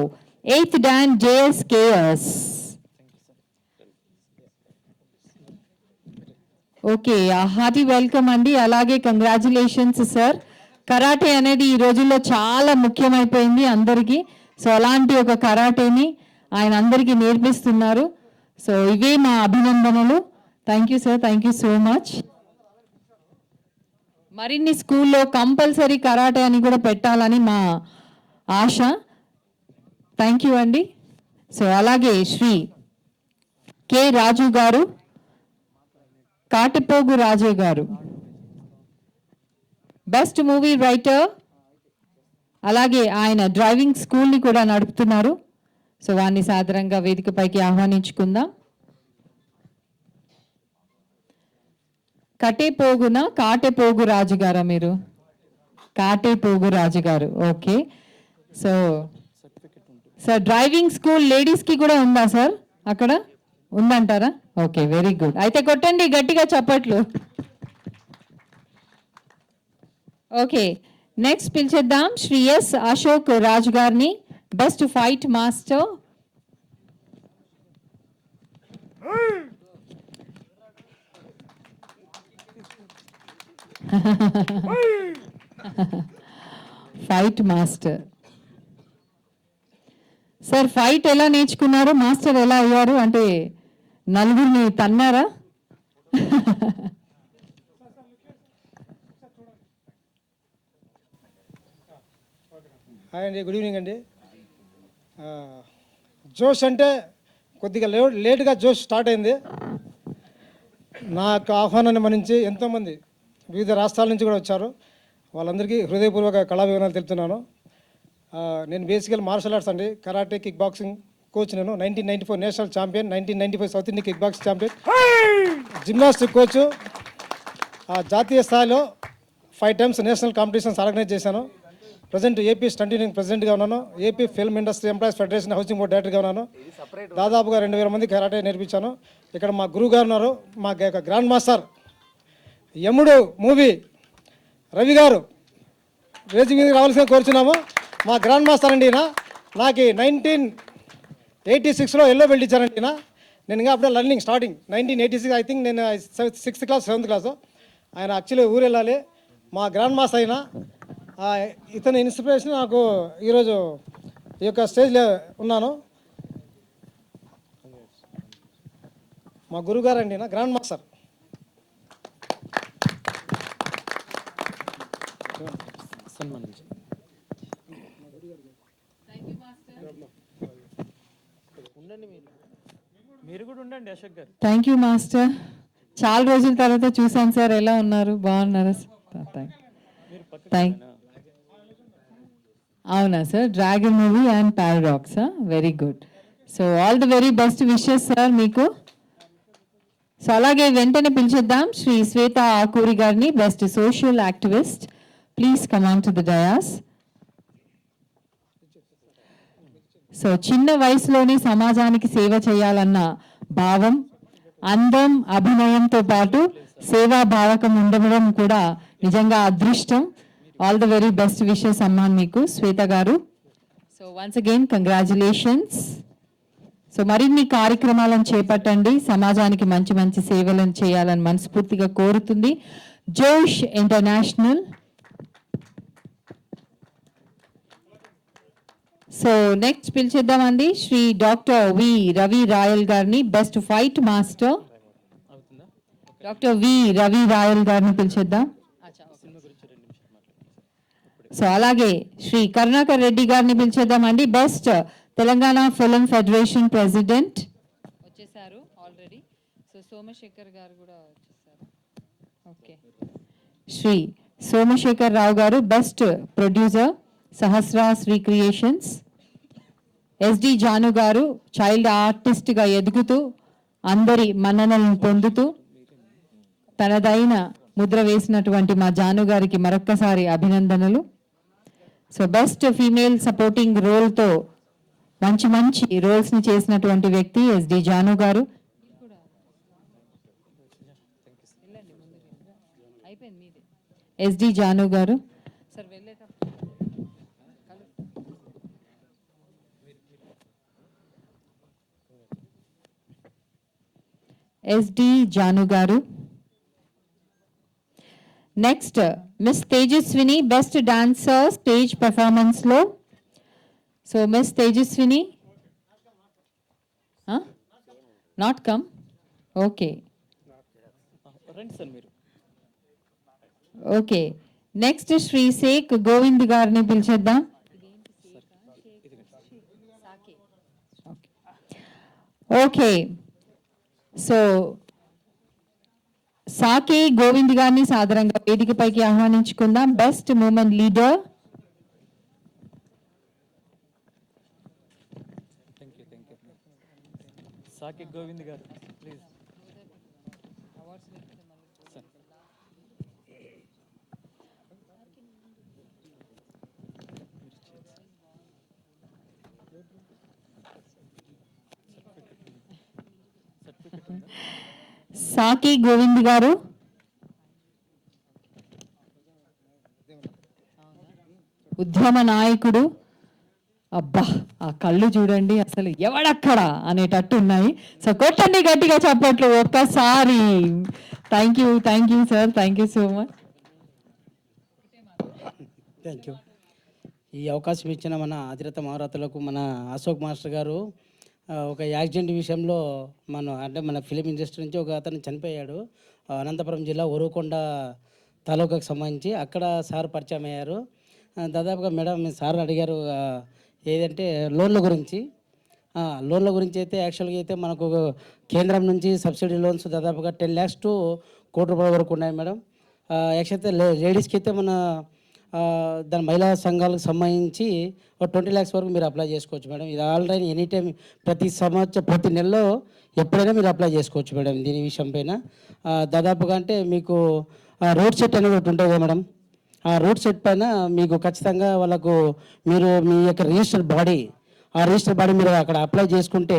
8th Dan JSKS. Okay, hearty welcome అండి. అలాగే congratulations sir. Karate అనేది ఈ రోజుల్లో చాలా ముఖ్యమైపోయింది అందరికీ. So అలాంటి ఒక కరాటేని ఆయన అందరికీ నేర్పిస్తున్నారు. సో ఇవే మా అభినందనలు. Thank you sir, thank you so much. మరిన్ని స్కూల్లో కంపల్సరీ కరాటే అని కూడా పెట్టాలని మా ఆశ. థ్యాంక్ యూ అండి. సో అలాగే శ్రీ కె రాజు గారు, కాటిపోగు రాజే గారు బెస్ట్ మూవీ రైటర్, అలాగే ఆయన డ్రైవింగ్ స్కూల్ని కూడా నడుపుతున్నారు. సో వారిని సాదరంగా వేదికపైకి ఆహ్వానించుకుందాం. కటేపోగున కాటేపోగు రాజు గారా మీరు? కాటేపోగు రాజు గారు. Okay. So sir driving school లేడీస్కి కూడా ఉందా సార్ అక్కడ? ఉందంటారా? Okay, very good. అయితే కొట్టండి గట్టిగా చప్పట్లు. ఓకే, నెక్స్ట్ పిలిచేద్దాం శ్రీ ఎస్ అశోక్ రాజు గారిని, best fight master. Fight master. Sir fight ఎలా నేర్చుకున్నారు? మాస్టర్ ఎలా అయ్యారు? అంటే నలుగురిని తన్నారా? హాయ్ అండి, గుడ్ ఈవినింగ్ అండి. జోష్ అంటే కొద్దిగా లేటుగా జోష్ స్టార్ట్ అయింది. నాకు ఆహ్వానాన్ని మన్నించి ఎంతోమంది వివిధ రాష్ట్రాల నుంచి కూడా వచ్చారు. వాళ్ళందరికీ హృదయపూర్వక కళాభివందనాలు తెలుపుతున్నాను. నేను బేసికల్ మార్షల్ ఆర్ట్స్ అండి, కరాటే, కిక్ బాక్సింగ్ కోచ్. నేను 1994 national champion, 1995 south Indian kick boxing champion, gymnastic coach. జాతీయ స్థాయిలో 5 times నేషనల్ కాంపిటీషన్స్ ఆర్గనైజ్ చేశాను. ప్రజెంట్ ఏపీ స్టంట్ యూనియన్ ప్రెసిడెంట్గా ఉన్నాను. AP film industry employees federation housing board డైరెక్టర్గా ఉన్నాను. దాదాపుగా 2000 మంది కరాటే నేర్పించాను. ఇక్కడ మా గురువు గారు ఉన్నారు, మా గ్రాండ్ మాస్టర్ యముడు మూవీ రవి గారు వేదిక మీదకి రావాల్సిందిగా కోరుచున్నాము. మా గ్రాండ్ మాస్టర్ అండి ఈయన. నాకు 1986లో ఎల్లో బెల్ట్ ఇచ్చారండి ఈయన. నేను ఇంకా అప్పుడే లర్నింగ్ స్టార్టింగ్ 1986. ఐ థింక్ నేను 6th క్లాస్ 7th క్లాసు. ఆయన యాక్చువల్లీ ఊరు వెళ్ళాలి. మా గ్రాండ్ మాస్టర్ అయినా ఇతని ఇన్స్పిరేషన్ నాకు ఈరోజు ఈ యొక్క స్టేజ్లో ఉన్నాను. మా గురుగారు అండి నా గ్రాండ్ మాస్టర్. మీరు కూడా ఉండండి Ashok garu. Thank you master. చాలా రోజుల తర్వాత చూసాను సార్, ఎలా ఉన్నారు? బాగున్నారా? థ్యాంక్. అవునా sir? Dragon movie and paradox. Very good. So all the very best wishes sir మీకు. సో అలాగే వెంటనే పిలిచేద్దాం శ్రీ శ్వేత ఆకూరి గారిని, best social activist. Please come on to the dais. So చిన్న వయసులోనే సమాజానికి సేవ చేయాలన్న భావం, అందం, అభినయంతో పాటు సేవా భావకం ఉండడం కూడా నిజంగా అదృష్టం. All the very best wishes అమ్మా మీకు, శ్వేత గారు. So once again congratulations. So మరిన్ని కార్యక్రమాలను చేపట్టండి, సమాజానికి మంచి మంచి సేవలను చేయాలని మనస్ఫూర్తిగా కోరుతుంది జోష్ ఇంటర్నేషనల్. సో నెక్స్ట్ పిలిచేద్దామండి శ్రీ డాక్టర్ వి రవి రాయల్ గారిని, best fight master. Doctor V Ravi Royal గారిని పిలిచేద్దాం. సో అలాగే శ్రీ కరుణాకర్ రెడ్డి గారిని పిలిచేద్దామండి, best Telangana film federation president. వచ్చేసారు ఆల్రెడీ. సో సోమశేఖర్ గారు కూడా వచ్చేసారు. ఓకే. శ్రీ సోమశేఖర్ రావు గారు, best producer, Sahasra Sri creations. SD Janu గారు, చైల్డ్ ఆర్టిస్ట్గా ఎదుగుతూ అందరి మన్ననలను పొందుతూ తనదైన ముద్ర వేసినటువంటి మా జాను గారికి మరొక్కసారి అభినందనలు. సో బెస్ట్ ఫీమేల్ సపోర్టింగ్ రోల్తో మంచి మంచి రోల్స్ని చేసినటువంటి వ్యక్తి ఎస్డి జాను గారు. ఎస్డి జాను గారు సార్ వెళ్ళేటప్పుడు ఎస్డి జాను గారు. Next miss Tejaswini, best dancer stage పెర్ఫార్మెన్స్లో. So miss Tejaswini not come. Okay రండి సార్ మీరు. ఓకే, నెక్స్ట్ శ్రీ శేఖ్ గోవింద్ గారిని పిలిచేద్దాం. ఓకే, సో సాకే గోవింద్ గారిని సాదరంగా వేదికపైకి ఆహ్వానించుకుందాం. Best moment leader. సాకి గోవింద్ గారు ప్లీజ్. సాకి గోవింద్ గారు, ఉద్యమ నాయకుడు. అబ్బా, ఆ కళ్ళు చూడండి, అసలు ఎవడక్కడ అనేటట్టు ఉన్నాయి. సో కొట్టండి గట్టిగా చప్పట్లు ఒక్కసారి. Thank you sir, thank you so much. Thank you. ఈ అవకాశం ఇచ్చిన మన అధిరత మహారథులకు మన అశోక్ మాస్టర్ గారు ఒక యాక్సిడెంట్ విషయంలో మన ఫిలిం ఇండస్ట్రీ నుంచి ఒక అతను చనిపోయాడు. అనంతపురం జిల్లా ఒరుకొండ తాలూకాకు సంబంధించి అక్కడ సార్ పరిచయం అయ్యారు. దాదాపుగా మేడం సార్ అడిగారు ఏదంటే లోన్ల గురించి. లోన్ల గురించి అయితే యాక్చువల్గా అయితే మనకు కేంద్రం నుంచి సబ్సిడీ లోన్స్ దాదాపుగా 10 lakhs to 1 కోటి రూపాయల వరకు ఉన్నాయి మేడం. యాక్చువల్ లేడీస్కి అయితే మన దాని మహిళా సంఘాలకు సంబంధించి ఒక 20 lakhs వరకు మీరు అప్లై చేసుకోవచ్చు మేడం. ఇది ఆల్రెడీ ఎనీ టైం ప్రతి సంవత్సరం ప్రతి నెలలో ఎప్పుడైనా మీరు అప్లై చేసుకోవచ్చు మేడం. దీని విషయం పైన దాదాపుగా అంటే మీకు రోడ్ సెట్ అనేది ఒకటి ఉంటుంది మేడం. ఆ రోడ్ సెట్ పైన మీకు ఖచ్చితంగా వాళ్ళకు మీరు మీ యొక్క రిజిస్టర్ బాడీ మీరు అక్కడ అప్లై చేసుకుంటే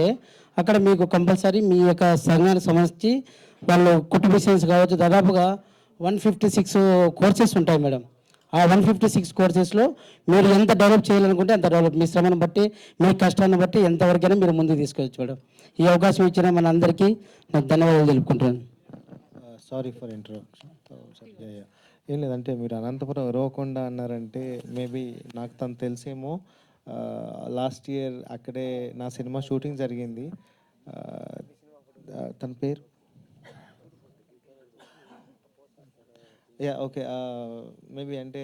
అక్కడ మీకు కంపల్సరీ మీ యొక్క సంఘానికి సంబంధించి వాళ్ళు కుట్టు బిజినెస్ కావచ్చు దాదాపుగా 156 కోర్సెస్ ఉంటాయి మేడం. ఆ 156 కోర్సెస్లో మీరు ఎంత డెవలప్ చేయాలనుకుంటే అంత డెవలప్, మీ శ్రమను బట్టి మీ కష్టాన్ని బట్టి ఎంతవరకైనా మీరు ముందుకు తీసుకొచ్చు మేడం. ఈ అవకాశం ఇచ్చిన మన అందరికీ నాకు ధన్యవాదాలు తెలుపుకుంటున్నాను. Sorry for interruption. ఏం లేదంటే మీరు అనంతపురం ఉరవకొండ అన్నారంటే మేబీ నాకు తను తెలిసేమో లాస్ట్ ఇయర్ అక్కడే నా సినిమా షూటింగ్ జరిగింది. తన పేరు ఓకే, మేబీ అంటే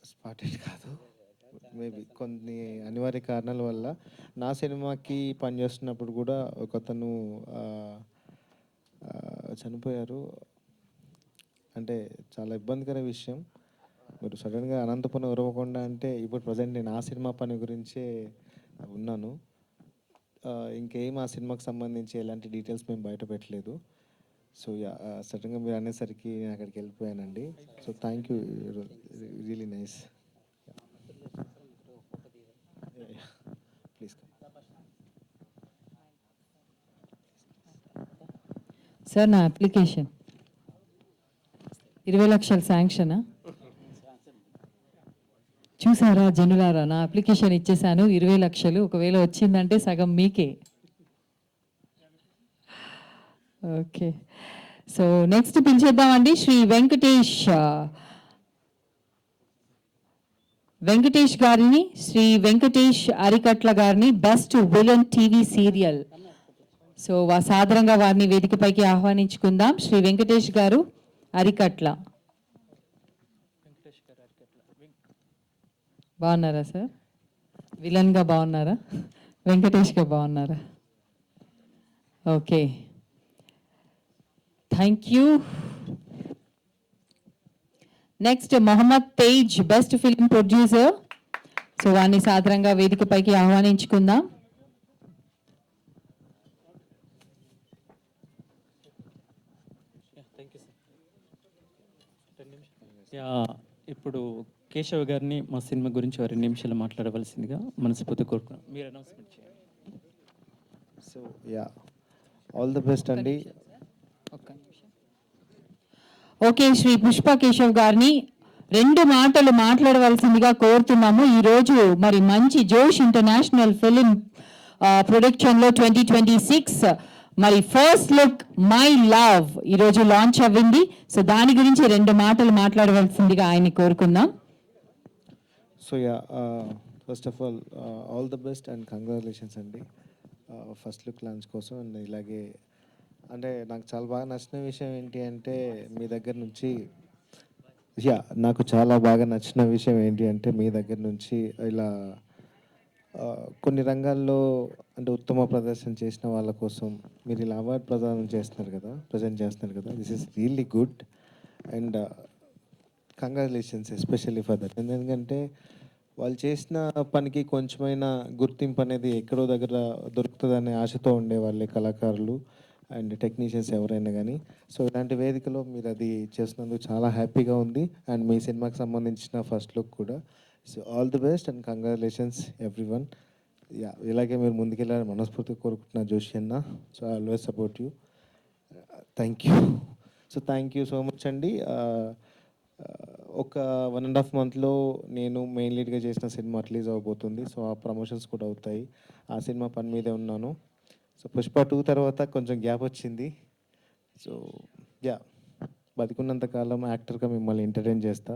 స్పాటెడ్ కాదు, మేబీ కొన్ని అనివార్య కారణాల వల్ల నా సినిమాకి పనిచేస్తున్నప్పుడు కూడా ఒకతను చనిపోయారు. అంటే చాలా ఇబ్బందికర విషయం. మీరు సడన్గా అనంతపురం ఉరవకొండ అంటే ఇప్పుడు ప్రజెంట్ నేను ఆ సినిమా పని గురించే ఉన్నాను. ఇంకేం ఆ సినిమాకి సంబంధించి ఎలాంటి డీటెయిల్స్ మేము బయట పెట్టలేదు. సో సడన్గా మీరు అనేసరికి నేను అక్కడికి వెళ్ళిపోయానండి. So thank you, really nice. Please sir, నా అప్లికేషన్ 20 లక్షల శాంక్షనా? చూసారా జనులారా, నా అప్లికేషన్ ఇచ్చేసాను 20 లక్షలు. ఒకవేళ వచ్చిందంటే సగం మీకే. ఓకే, సో నెక్స్ట్ పిలిచేద్దామండి శ్రీ వెంకటేష్ గారిని, శ్రీ వెంకటేష్ అరికట్ల గారిని, best villain TV serial. So సాదరంగా వారిని వేదికపైకి ఆహ్వానించుకుందాం. శ్రీ వెంకటేష్ గారు అరికట్ల. బాగున్నారా సార్? విలన్గా బాగున్నారా? వెంకటేష్గా బాగున్నారా? Okay, thank you. Next Mohammed Tej, best film producer. So వారిని సాదరంగా వేదికపైకి ఆహ్వానించుకుందాం. ఇప్పుడు కేశవ్ గారిని మా సినిమా గురించి 2 నిమిషాలు మాట్లాడవలసిందిగా మనస్ఫూర్తి కోరుకున్నాం. మీరు అనౌన్స్మెంట్ చేయండి. సో ఆల్ ది బెస్ట్ అండి. ఓకే, శ్రీ పుష్ప కేశవ్ గారిని 2 మాటలు మాట్లాడవలసిందిగా కోరుతున్నాము. ఈరోజు మరి మంచి జోష్ ఇంటర్నేషనల్ ఫిలిం ప్రొడక్షన్లో 2026 మరి ఫస్ట్ లుక్ మై లవ్ ఈరోజు లాంచ్ అవ్వింది. సో దాని గురించి 2 మాటలు మాట్లాడవలసిందిగా ఆయన్ని కోరుకుందాం. So first of all the best and congratulations అండి ఫస్ట్ లుక్ లాంచ్ కోసం. అండ్ ఇలాగే అంటే నాకు చాలా బాగా నచ్చిన విషయం ఏంటి అంటే మీ దగ్గర నుంచి నాకు చాలా బాగా నచ్చిన విషయం ఏంటి అంటే మీ దగ్గర నుంచి ఇలా కొన్ని రంగాల్లో అంటే ఉత్తమ ప్రదర్శన చేసిన వాళ్ళ కోసం మీరు ఇలా అవార్డు ప్రజెంట్ చేస్తున్నారు కదా. This is really good and congratulations especially for that. ఎందుకంటే వాళ్ళు చేసిన పనికి కొంచెమైనా గుర్తింపు అనేది ఎక్కడో దగ్గర దొరుకుతుందనే ఆశతో ఉండేవాళ్ళే కళాకారులు అండ్ టెక్నీషియన్స్ ఎవరైనా కానీ. సో ఇలాంటి వేదికలో మీరు అది చేసినందుకు చాలా హ్యాపీగా ఉంది. అండ్ మీ సినిమాకి సంబంధించిన ఫస్ట్ లుక్ కూడా. So all the best and congratulations everyone. Yeah ఇలాగే మీరు ముందుకెళ్ళాలని మనస్ఫూర్తిగా కోరుకుంటున్నా జోషి అన్న. So I always support you. Thank you. So thank you so much అండి. ఒక 1.5 monthలో నేను మెయిన్ లీడ్గా చేసిన సినిమా రిలీజ్ అవ్వబోతుంది. సో ఆ ప్రమోషన్స్ కూడా అవుతాయి. ఆ సినిమా పని మీదే ఉన్నాను. సో పుష్ప 2 తర్వాత కొంచెం గ్యాప్ వచ్చింది. సో యా బతికున్నంత కాలం యాక్టర్గా మిమ్మల్ని ఎంటర్టైన్ చేస్తా.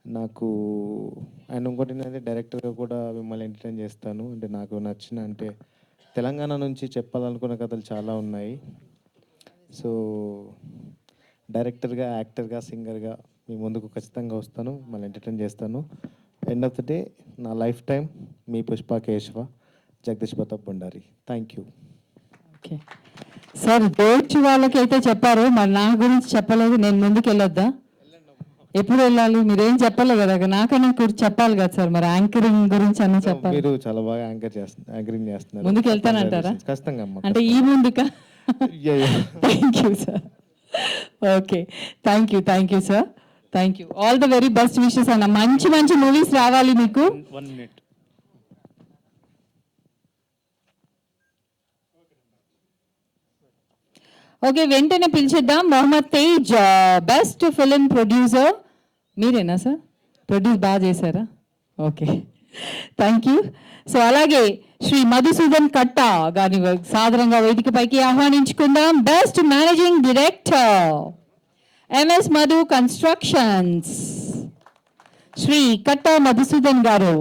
నాకు అండ్ ఇంకోటి ఏంటంటే డైరెక్టర్గా కూడా మిమ్మల్ని ఎంటర్టైన్ చేస్తాను. అంటే నాకు నచ్చిన అంటే తెలంగాణ నుంచి చెప్పాలనుకున్న కథలు చాలా ఉన్నాయి. సో డైరెక్టర్గా, యాక్టర్గా, సింగర్గా మీ ముందుకు ఖచ్చితంగా వస్తాను, మిమ్మల్ని ఎంటర్టైన్ చేస్తాను. ఎండ్ ఆఫ్ ద డే నా life time me Pushpa Keshava, Jagadish Pratap Bhandari. Thank you. Okay sir, date వాళ్ళకైతే చెప్పారు, మరి నా గురించి చెప్పలేదు. నేను ముందుకు వెళ్ళొద్దా? ఎప్పుడు వెళ్ళాలి? మీరేం చెప్పలేదు కదా, నాకన్నా చెప్పాలి కదా సార్. మరి యాంకరింగ్ గురించి అన్న చెప్పాలి. మీరు చాలా బాగా యాంకరింగ్ చేస్తున్నారు. ముందుకు వెళ్తానంటారా? ఖచ్చితంగా అమ్మ. అంటే ఈ ముందుకా? Thank you sir. Okay, thank you sir. Thank you. All the very best wishes అన్న. మంచి మంచి మూవీస్ రావాలి మీకు. 1 minute. ఓకే, వెంటనే పిలిచేద్దాం Mohammed Tej, best film producer. మీరేనా సార్? ప్రొడ్యూస్ బాగా చేశారా? Okay, thank you. సో అలాగే శ్రీ మధుసూదన్ కట్ట గారిని సాదరంగా వేదికపైకి ఆహ్వానించుకుందాం. Best managing director MS Madhu constructions, Shri Katta Madhusudan గారు.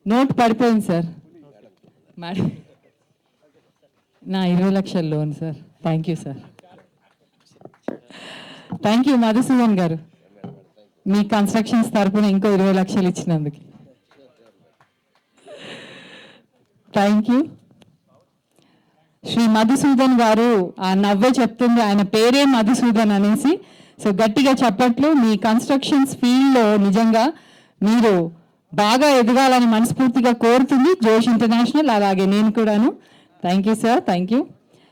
నోట్ పడిపోయింది సార్. మేడం, నా 20 లక్షల loan sir. Thank you sir. Thank you Madhusudan గారు, మీ కన్స్ట్రక్షన్స్ తరపున ఇంకో 20 లక్షలు ఇచ్చినందుకు. Thank you. శ్రీ మధుసూదన్ గారు, ఆ నవ్వే చెప్తుంది, ఆయన పేరే మధుసూదన్ అనేసి. సో గట్టిగా చెప్పట్లు. మీ కన్స్ట్రక్షన్స్ ఫీల్డ్లో నిజంగా మీరు బాగా ఎదగాలని మనస్ఫూర్తిగా కోరుతుంది జోష్ ఇంటర్నేషనల్, అలాగే నేను కూడాను. Thank you sir. Thank you.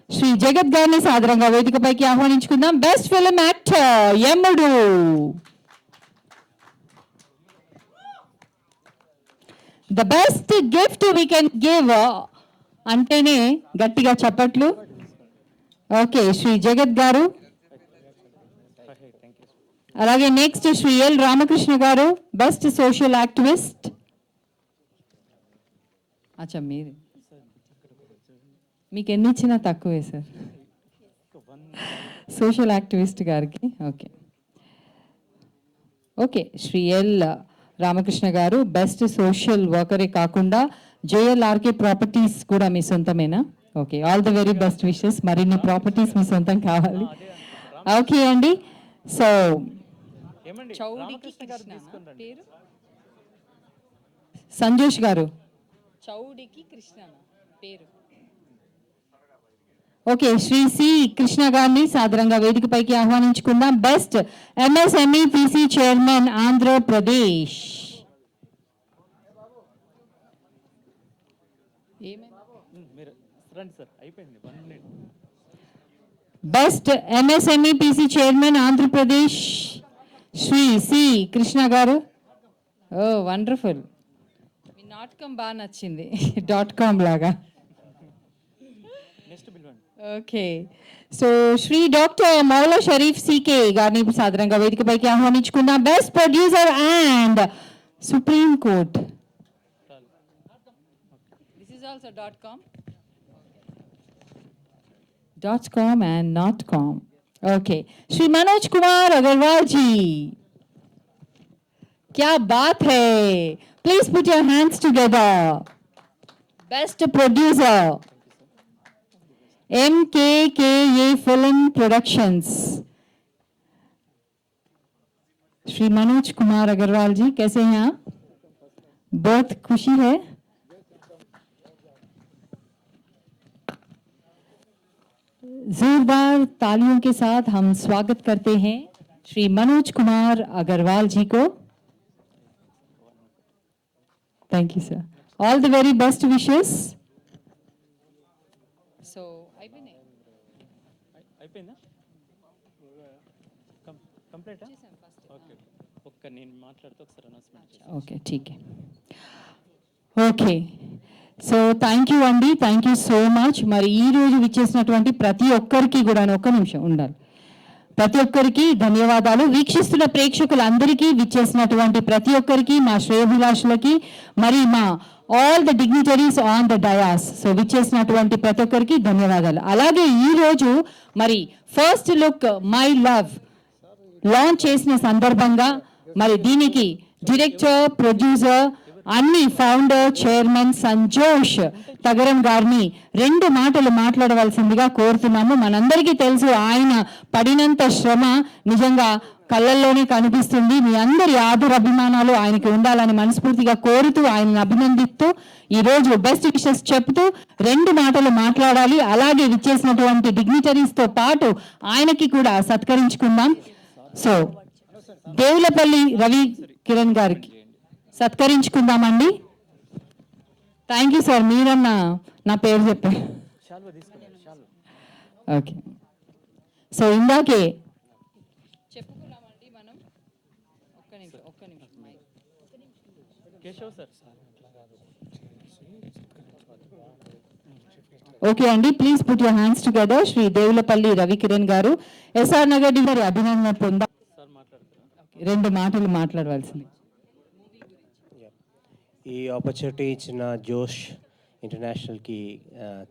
Shri Jagat గారిని సాదరంగా వేదికపైకి ఆహ్వానించుకుందాం. Best film actor Yammudu. The best gift we can give అంటేనే గట్టిగా చెప్పట్లు. ఓకే, శ్రీ జగత్ గారు. అలాగే నెక్స్ట్ శ్రీ ఎల్ రామకృష్ణ గారు, బెస్ట్ సోషల్ యాక్టివిస్ట్. అచ్చా, మీరు మీకు ఎన్ని ఇచ్చినా తక్కువే సార్ సోషల్ యాక్టివిస్ట్ గారికి. Okay okay, Shri L Ramakrishna గారు బెస్ట్ సోషల్ వర్కరే కాకుండా జేఎల్ఆర్కే ప్రాపర్టీస్ కూడా మీ సొంతమేనా? Okay, all the very best wishes. మరిన్ని ప్రాపర్టీస్ మీ సొంతం కావాలి. ఓకే అండి. సో సంజోష్ గారు, చౌడికి కృష్ణ పేరు. ఓకే, శ్రీ సి కృష్ణ గారిని సాదరంగా వేదికపైకి ఆహ్వానించుకుందాం. Best MSME PC chairman Andhra Pradesh. Best MSME PC chairman Andhra Pradesh Shri C Krishna garu. Oh wonderful, మీ నాటకం బాగా నచ్చింది, .com లాగా. Okay, so Shri doctor Moula Sharif CK గారిని సాధారణంగా వేదికపైకి ఆహ్వానించుకుందాం. Best producer and supreme court. This is also .com and .com. Okay, Shri Manoj Kumar Agarwal ji, क्या बात है, please put your hands together. Best producer MKKA film productions. Shri Manoj Kumar Agarwal जी, कैसे हैं आप? बहुत खुशी है. जोरदार तालियों के साथ हम स्वागत करते हैं श्री मनोज कुमार अग्रवाल जी को. Thank you sir, all the very best wishes. So అయిపోయిందా? కంప్లీటా? ఓకే, ఒక్క నేను మాట్లాడుతూ ఒకసారి అనౌన్స్మెంట్. ఓకే, ठीक है. ఓకే, సో థ్యాంక్ యూ అండి, థ్యాంక్ యూ సో మచ్. మరి ఈ రోజు విచ్చేసినటువంటి ప్రతి ఒక్కరికి కూడా ఒక్క నిమిషం ఉండాలి, ప్రతి ఒక్కరికి ధన్యవాదాలు. వీక్షిస్తున్న ప్రేక్షకులందరికీ, విచ్చేసినటువంటి ప్రతి ఒక్కరికి, మా శ్రేయోభిలాషులకి, మరి మా all the dignitaries on the dais, so విచ్చేసినటువంటి ప్రతి ఒక్కరికి ధన్యవాదాలు. అలాగే ఈ రోజు మరి first look my love launch చేసిన సందర్భంగా మరి దీనికి డైరెక్టర్, ప్రొడ్యూసర్, అన్ని ఫౌండర్, చైర్మన్ సంజోష్ తగరం గారిని 2 మాటలు మాట్లాడవలసిందిగా కోరుతున్నాము. మనందరికీ తెలుసు ఆయన పడినంత శ్రమ నిజంగా కళ్ళల్లోనే కనిపిస్తుంది. మీ అందరి ఆదర అభిమానాలు ఆయనకి ఉండాలని మనస్ఫూర్తిగా కోరుతూ, ఆయనను అభినందిస్తూ, ఈరోజు బెస్ట్ విషెస్ చెప్తూ 2 మాటలు మాట్లాడాలి. అలాగే విచ్చేసినటువంటి డిగ్నిటరీస్తో పాటు ఆయనకి కూడా సత్కరించుకుందాం. సో దేవులపల్లి రవి కిరణ్ గారికి సత్కరించుకుందామండి. థ్యాంక్ యూ సార్, మీరన్నా నా పేరు చెప్పారు. ఓకే, సో ఇందాకే చెప్పుకున్నామండి మనం. ఒక్క నిమిషం. ఓకే అండి, please put your hands together. Shri Devulapalli Ravikiran garu SR Nagar గారి అభినందన పొందా 2 మాటలు మాట్లాడవలసింది. ఈ ఆపర్చునిటీ ఇచ్చిన జోష్ ఇంటర్నేషనల్కి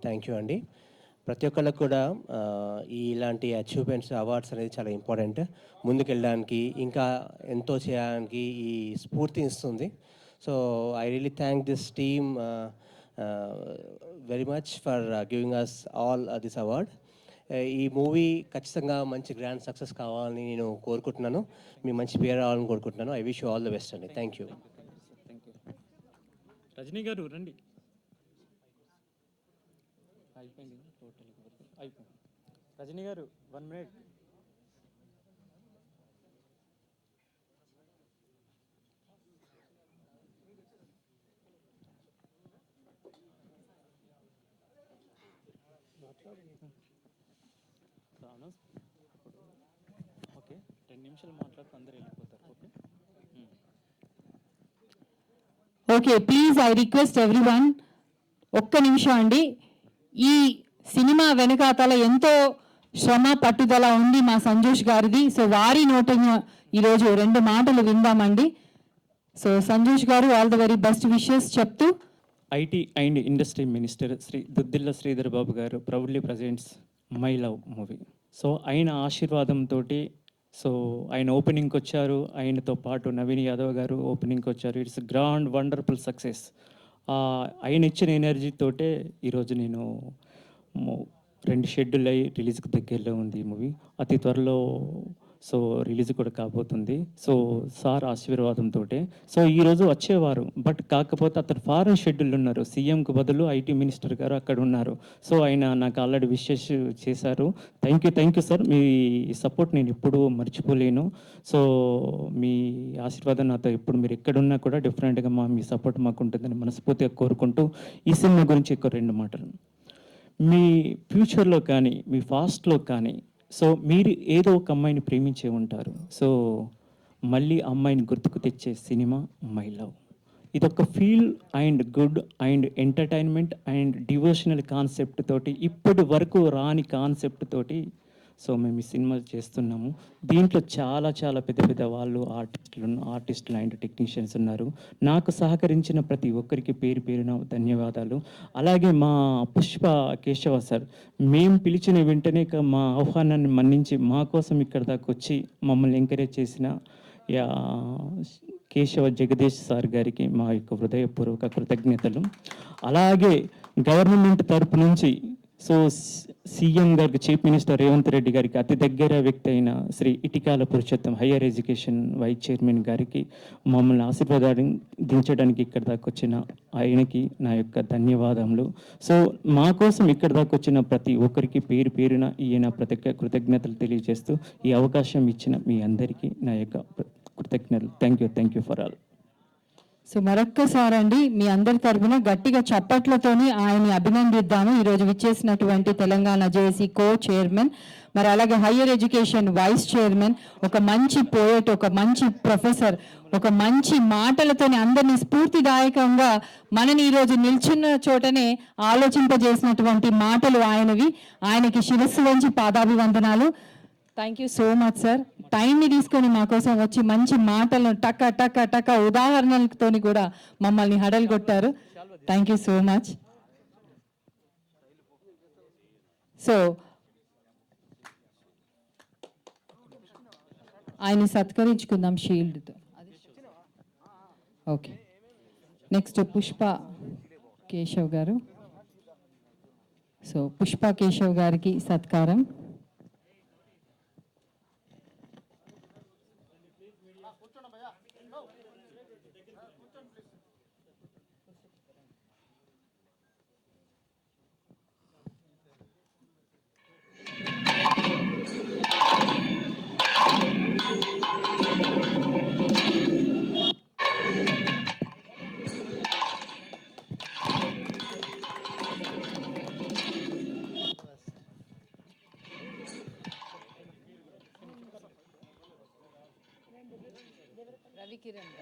థ్యాంక్ యూ అండి. ప్రతి ఒక్కళ్ళకు కూడా ఇలాంటి అచీవ్మెంట్స్, అవార్డ్స్ అనేది చాలా ఇంపార్టెంట్. ముందుకెళ్ళడానికి, ఇంకా ఎంతో చేయడానికి ఈ స్ఫూర్తి ఇస్తుంది. So I really thank this team very much for giving us all this award. ఈ మూవీ ఖచ్చితంగా మంచి గ్రాండ్ సక్సెస్ కావాలని నేను కోరుకుంటున్నాను. మీ మంచి పేరు రావాలని కోరుకుంటున్నాను. I wish you all the best అండి. Thank you. రజనీ గారు రండి. అయిపోయింది టోటల్, అయిపోయింది. రజనీ గారు 1 minute. ఓకే, 10 నిమిషాలు మాట్లాడుతూ అందరూ వెళ్ళిపోతారు. Okay okay, please I request everyone, ఒక్క నిమిషం అండి. ఈ సినిమా వెనకాతల ఎంతో శ్రమ, పట్టుదల ఉంది మా సంజోష్ గారిది. సో వారి నోట ఈరోజు 2 మాటలు విందామండి. సో సంజోష్ గారు, all the very best wishes చెప్తూ. IT and industry minister Shri Duddilla Sridhar Babu గారు proudly presents my love movie. So ఆయన ఆశీర్వాదంతో, సో ఆయన ఓపెనింగ్కి వచ్చారు, ఆయనతో పాటు నవీన్ యాదవ్ గారు ఓపెనింగ్కి వచ్చారు. It's grand wonderful success. ఆయన ఇచ్చిన ఎనర్జీతోటే ఈరోజు నేను 2 షెడ్యూల్ అయ్యి రిలీజ్కి దగ్గరలో ఉంది ఈ మూవీ. అతి త్వరలో సో రిలీజ్ కూడా కాబోతుంది. సో సార్ ఆశీర్వాదంతో సో ఈరోజు వచ్చేవారు, బట్ కాకపోతే అతను ఫారెన్ షెడ్యూల్ ఉన్నారు. సీఎంకు బదులు ఐటీ మినిస్టర్ గారు అక్కడ ఉన్నారు. సో ఆయన నాకు ఆల్రెడీ విషెస్ చేశారు. Thank you sir, me support నేను ఎప్పుడూ మర్చిపోలేను. సో మీ ఆశీర్వాదం నాతో ఎప్పుడు, మీరు ఎక్కడున్నా కూడా డిఫరెంట్గా మీ సపోర్ట్ మాకు ఉంటుందని మనస్ఫూర్తిగా కోరుకుంటూ, ఈ సినిమా గురించి ఎక్కువ 2 మాటలు. మీ ఫ్యూచర్లో కానీ, మీ ఫాస్ట్లో కానీ, సో మీరు ఏదో ఒక అమ్మాయిని ప్రేమించే ఉంటారు. సో మళ్ళీ అమ్మాయిని గుర్తుకు తెచ్చే సినిమా మై లవ్. ఇదొక feel and good and entertainment and devotional concept తోటి, ఇప్పటి వరకు రాని కాన్సెప్ట్ తోటి సో మేము ఈ సినిమా చేస్తున్నాము. దీంట్లో చాలా చాలా పెద్ద వాళ్ళు ఆర్టిస్టులు అండ్ టెక్నీషియన్స్ ఉన్నారు. నాకు సహకరించిన ప్రతి ఒక్కరికి పేరు పేరున ధన్యవాదాలు. అలాగే మా పుష్ప కేశవ సార్, మేము పిలిచిన వెంటనే మా ఆహ్వానాన్ని మన్నించి మా కోసం ఇక్కడ దాకా వచ్చి మమ్మల్ని ఎంకరేజ్ చేసిన కేశవ జగదీష్ సార్ గారికి మా యొక్క హృదయపూర్వక కృతజ్ఞతలు. అలాగే గవర్నమెంట్ తరపు నుంచి సో సీఎం గారికి, చీఫ్ మినిస్టర్ రేవంత్ రెడ్డి గారికి అతి దగ్గర వ్యక్తి అయిన Shri Itikala Purushottam higher education vice chairman గారికి మమ్మల్ని ఆశీర్వాదించడానికి ఇక్కడ దాకా వచ్చిన ఆయనకి నా యొక్క ధన్యవాదములు. సో మా కోసం ఇక్కడ దాకా వచ్చిన ప్రతి ఒక్కరికి పేరు పేరున ఈయన కృతజ్ఞతలు తెలియజేస్తూ, ఈ అవకాశం ఇచ్చిన మీ అందరికీ నా యొక్క కృతజ్ఞతలు. Thank you for all. So మరొక్కసారి అండి మీ అందరి తరఫున గట్టిగా చప్పట్లతోని ఆయన్ని అభినందిద్దాము. ఈరోజు విచ్చేసినటువంటి తెలంగాణ జేఏసీ కో చైర్మన్, మరి అలాగే హయ్యర్ ఎడ్యుకేషన్ వైస్ చైర్మన్, ఒక మంచి పోయట్, ఒక మంచి ప్రొఫెసర్, ఒక మంచి మాటలతోని అందరినీ స్ఫూర్తిదాయకంగా మనని ఈరోజు నిల్చున్న చోటనే ఆలోచింపజేసినటువంటి మాటలు ఆయనవి. ఆయనకి శిరస్సు వంచి పాదాభివందనాలు. Thank you so much sir. టైంని తీసుకొని మా కోసం వచ్చి మంచి మాటలను టక టక టక ఉదాహరణలతోని కూడా మమ్మల్ని హడలు కొట్టారు. Thank you so much. So ఆయన్ని సత్కరించుకుందాం షీల్డ్తో. ఓకే, నెక్స్ట్ పుష్ప కేశవ్ గారు. సో పుష్ప కేశవ్ గారికి సత్కారం. రవికిరణ్